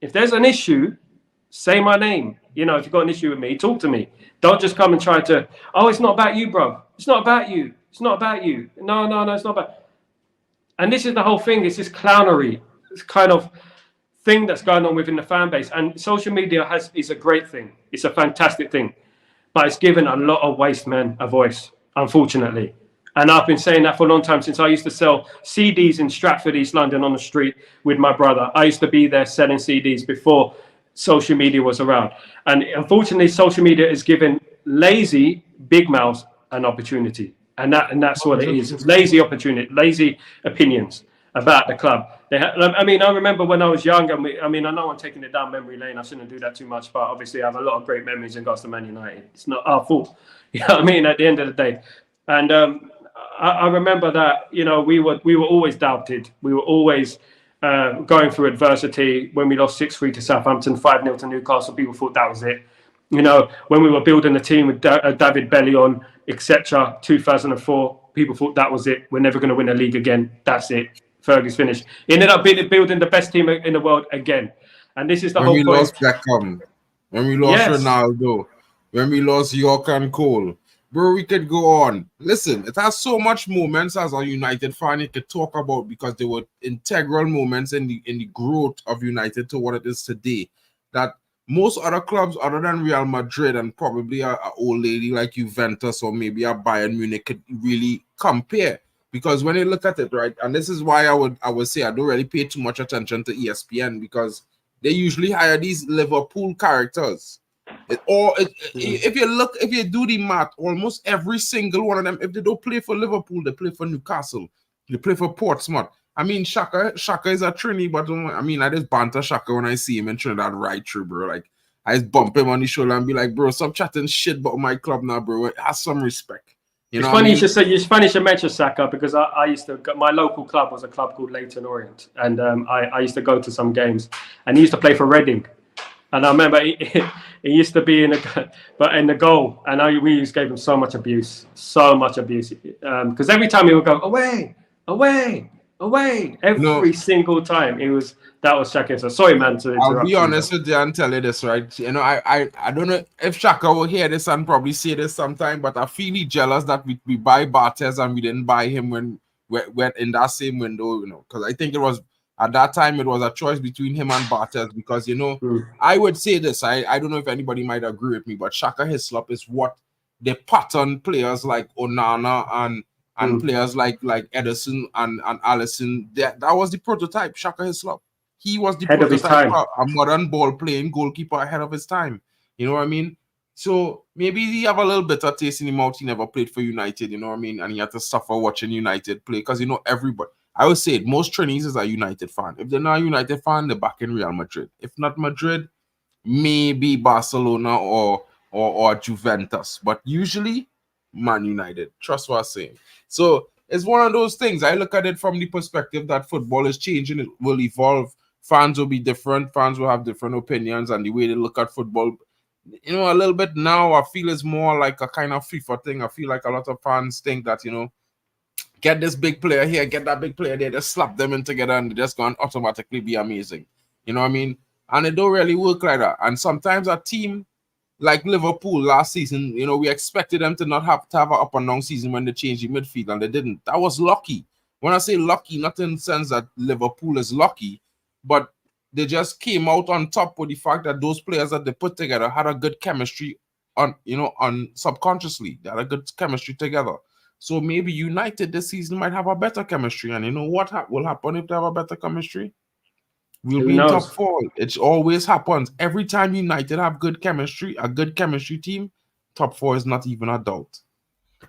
S1: if there's an issue, say my name. You know, if you've got an issue with me, talk to me. Don't just come and try to, oh, it's not about you, bro. It's not about you. It's not about you. No, it's not about. And this is the whole thing. It's this clownery. It's kind of thing that's going on within the fan base. And social media is a great thing. It's a fantastic thing. But it's given a lot of waste men a voice, unfortunately. And I've been saying that for a long time, since I used to sell CDs in Stratford, East London on the street with my brother. I used to be there selling CDs before social media was around. And unfortunately, social media is giving lazy big mouths an opportunity. And that's what it is. It's lazy opportunity, lazy opinions about the club. I mean, I remember when I was young, and I know I'm taking it down memory lane. I shouldn't do that too much, but obviously I have a lot of great memories in regards to Man United. It's not our fault. You know what I mean? At the end of the day. And I remember that, you know, we were always doubted. We were always going through adversity. When we lost 6-3 to Southampton, 5-0 to Newcastle, people thought that was it. You know, when we were building a team with David Bellion, etc., 2004, people thought that was it. We're never going to win a league again. That's it. Fergie's finished. He ended up building the best team in the world again. And this is the whole point.
S2: When we lost Beckham, when we lost Ronaldo, when we lost York and Cole, bro, we could go on. Listen, it has so much moments as a United fan you could talk about, because they were integral moments in the growth of United to what it is today, that most other clubs other than Real Madrid and probably a old lady like Juventus or maybe a Bayern Munich could really compare. Because when you look at it, right, and this is why I would say I don't really pay too much attention to ESPN, because they usually hire these Liverpool characters. If you do the math, almost every single one of them, if they don't play for Liverpool, they play for Newcastle, they play for Portsmouth. I mean, Shaka is a Trini, but I mean, I just banter Shaka when I see him in Trinidad right through, bro. Like, I just bump him on the shoulder and be like, bro, stop chatting shit about my club now, bro. Have some respect.
S1: It's funny you should mention Saka, because I used to go, my local club was a club called Leyton Orient, and I used to go to some games, and he used to play for Reading, and I remember he used to be in the goal, and we used to give him so much abuse, because every time he would go away, every single time that was Shaka. So sorry, man, to interrupt.
S2: I'll be honest with you and tell you this, right? You know, I don't know if Shaka will hear this and probably say this sometime, but I feel jealous that we buy Bartes and we didn't buy him when we're in that same window, you know, because I think it was at that time it was a choice between him and Bartes, because, you know, I would say this, I don't know if anybody might agree with me, but Shaka Hislop is what the pattern players like Onana and players like Ederson and Alisson, that was the prototype. Shaka Hislop. He was the prototype, a modern ball-playing goalkeeper ahead of his time. You know what I mean? So maybe he have a little bit of taste in him out. He never played for United, you know what I mean? And he had to suffer watching United play, because, you know, everybody, I would say it, most trainees is a United fan. If they're not a United fan, they're back in Real Madrid. If not Madrid, maybe Barcelona or Juventus. But usually, Man United. Trust what I'm saying. So it's one of those things. I look at it from the perspective that football is changing. It will evolve. Fans will be different. Fans will have different opinions, and the way they look at football, you know, a little bit now, I feel it's more like a kind of FIFA thing. I feel like a lot of fans think that, you know, get this big player here, get that big player there, just slap them in together and they're just going to automatically be amazing. You know what I mean? And it don't really work like that. And sometimes a team like Liverpool last season, you know, we expected them to not have to have an up and down season when they changed the midfield, and they didn't. That was lucky. When I say lucky, not in the sense that Liverpool is lucky, but they just came out on top with the fact that those players that they put together had a good chemistry on subconsciously. They had a good chemistry together. So maybe United this season might have a better chemistry. And you know what will happen if they have a better chemistry? We'll be in top 4. It always happens. Every time United have good chemistry, a good chemistry team, top 4 is not even a doubt.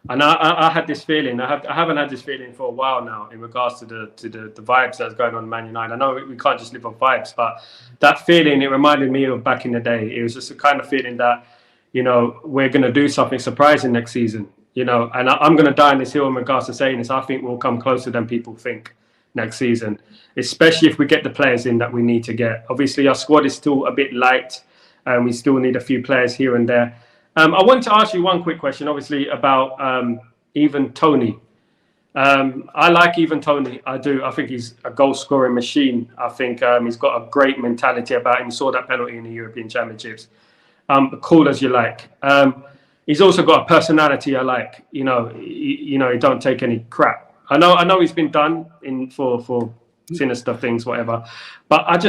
S1: And I had this feeling. I haven't had this feeling for a while now in regards to the vibes that's going on in Man United. I know we can't just live on vibes, but that feeling, it reminded me of back in the day. It was just a kind of feeling that, you know, we're going to do something surprising next season. you know, and I'm going to die on this hill in regards to saying this. I think we'll come closer than people think next season, especially if we get the players in that we need to get. Obviously, our squad is still a bit light, and we still need a few players here and there. I want to ask you one quick question, obviously, about even Tony. I like even Tony. I do. I think he's a goal-scoring machine. I think he's got a great mentality about him. You saw that penalty in the European Championships. Cool as you like. He's also got a personality I like. You know, he don't take any crap. I know he's been done in for sinister things, whatever. But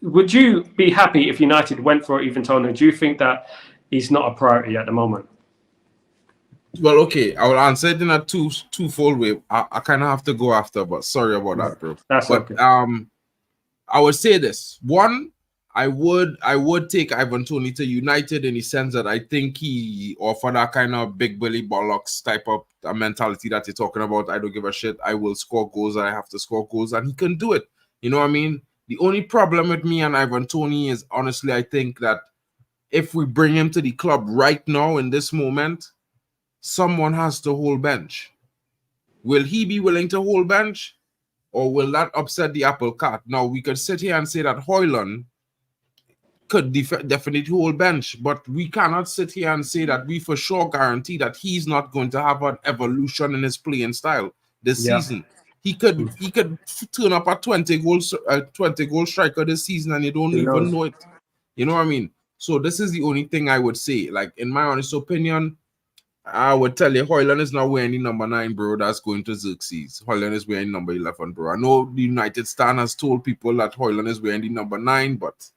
S1: would you be happy if United went for even Tony? Do you think that he's not a priority at the moment?
S2: Well, okay, I will answer it in a twofold way. I kind of have to go after, but sorry about that, bro.
S1: That's okay.
S2: I would say this. One, I would take Ivan Toney to United in the sense that I think he offer that kind of big Billy Bollocks type of mentality that you're talking about. I don't give a shit. I will score goals. I have to score goals, and he can do it. You know what I mean? The only problem with me and Ivan Toney is, honestly, I think that if we bring him to the club right now in this moment, someone has to hold bench. Will he be willing to hold bench, or will that upset the apple cart? Now, we could sit here and say that Højlund could definitely hold bench, but we cannot sit here and say that we for sure guarantee that he's not going to have an evolution in his playing style this season. He could turn up a 20 goal striker this season, and you don't even know it. You know what I mean? So this is the only thing I would say. Like, in my honest opinion, I would tell you, Højlund is not wearing the number 9, bro. That's going to Xerxes. Højlund is wearing number 11, bro. I know the United stand has told people that Højlund is wearing the number 9, but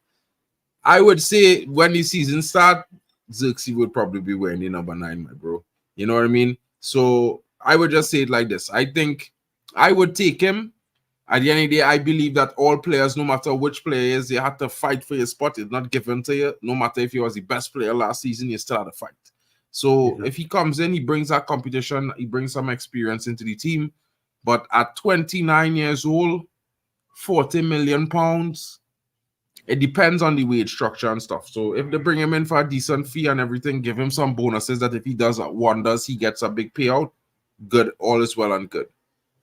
S2: I would say when the season starts, Xerxes would probably be wearing the number 9, my bro. You know what I mean? So I would just say it like this. I think I would take him. At the end of the day, I believe that all players, no matter which player is, you have to fight for your spot. It's not given to you. No matter if you was the best player last season, you still have to fight. So if he comes in, he brings that competition, he brings some experience into the team. But at 29 years old, 40 million pounds, it depends on the wage structure and stuff. So if they bring him in for a decent fee and everything, give him some bonuses that if he does wonders, he gets a big payout. Good, all is well and good.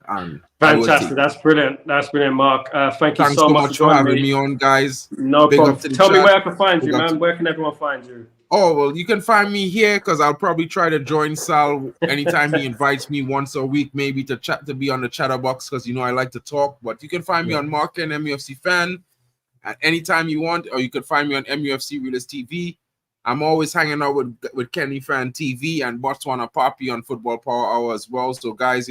S2: And
S1: fantastic. That's brilliant. That's brilliant, Mark. Thanks so much
S2: for having me on, guys.
S1: No problem. Tell me where I can find you, man. Where can everyone find you?
S2: Oh, well, you can find me here because I'll probably try to join Sal anytime he invites me once a week, maybe to be on the Chatterbox because, I like to talk. But you can find me on Mark and MUFC Fan at any time you want, or you can find me on MUFC Realist TV. I'm always hanging out with Kenny Fan TV and Botswana Papi on Football Power Hour as well. So, guys,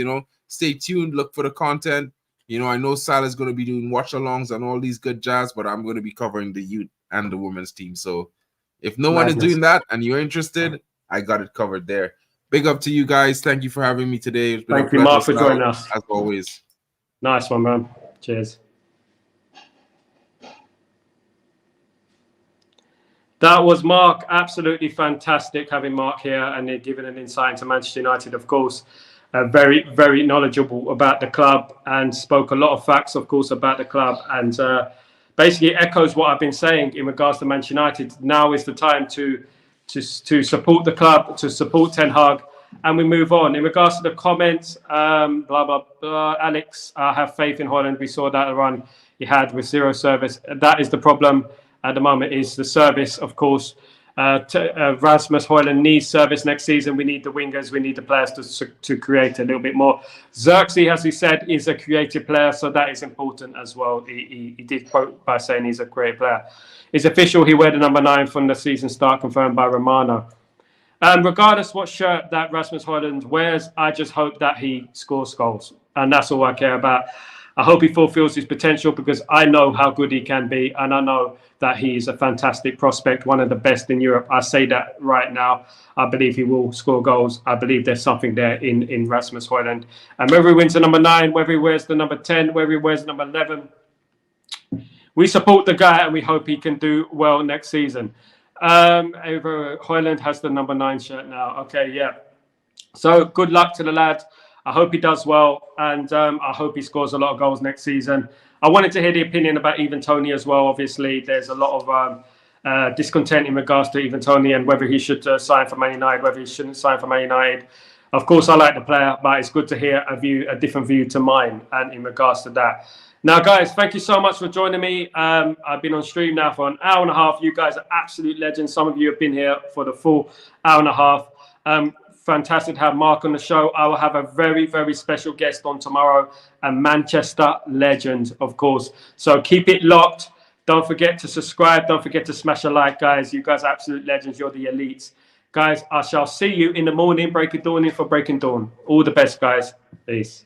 S2: stay tuned. Look for the content. I know Sal is going to be doing watch-alongs and all these good jazz, but I'm going to be covering the youth and the women's team. So, if no one is doing that and you're interested, I got it covered there. Big up to you guys. Thank you for having me today. It's been
S1: Thank you, Mark, for joining us.
S2: As always.
S1: Nice one, man. Cheers. That was Mark. Absolutely fantastic having Mark here and giving an insight into Manchester United, of course. Very, very knowledgeable about the club and spoke a lot of facts, of course, about the club. And basically echoes what I've been saying in regards to Manchester United. Now is the time to support the club, to support Ten Hag, and we move on. In regards to the comments, blah, blah, blah, Alex, I have faith in Højlund. We saw that run he had with zero service. That is the problem at the moment, is the service, of course. Rasmus Højlund needs service next season. We need the wingers. We need the players to create a little bit more. Xerxes, as he said, is a creative player, so that is important as well. He did quote by saying he's a great player. It's official. He wear the number 9 from the season start, confirmed by Romano. Regardless what shirt that Rasmus Højlund wears, I just hope that he scores goals, and that's all I care about. I hope he fulfills his potential because I know how good he can be, and I know that he is a fantastic prospect, one of the best in Europe. I say that right now. I believe he will score goals. I believe there's something there in Rasmus Højlund. And whether he wins the number 9, whether he wears the number 10, whether he wears the number 11, we support the guy and we hope he can do well next season. Højlund has the number 9 shirt now. Okay, yeah. So good luck to the lad. I hope he does well, and I hope he scores a lot of goals next season. I wanted to hear the opinion about Even Tony as well. Obviously, there's a lot of discontent in regards to Even Tony and whether he should sign for Man United, whether he shouldn't sign for Man United. Of course, I like the player, but it's good to hear a different view to mine, and in regards to that. Now, guys, thank you so much for joining me. I've been on stream now for an hour and a half. You guys are absolute legends. Some of you have been here for the full hour and a half. Fantastic to have Mark on the show. I will have a very, very special guest on tomorrow, a Manchester legend, of course. So keep it locked. Don't forget to subscribe. Don't forget to smash a like, guys. You guys are absolute legends. You're the elites. Guys, I shall see you in the morning. Break of dawning for Breaking Dawn. All the best, guys. Peace.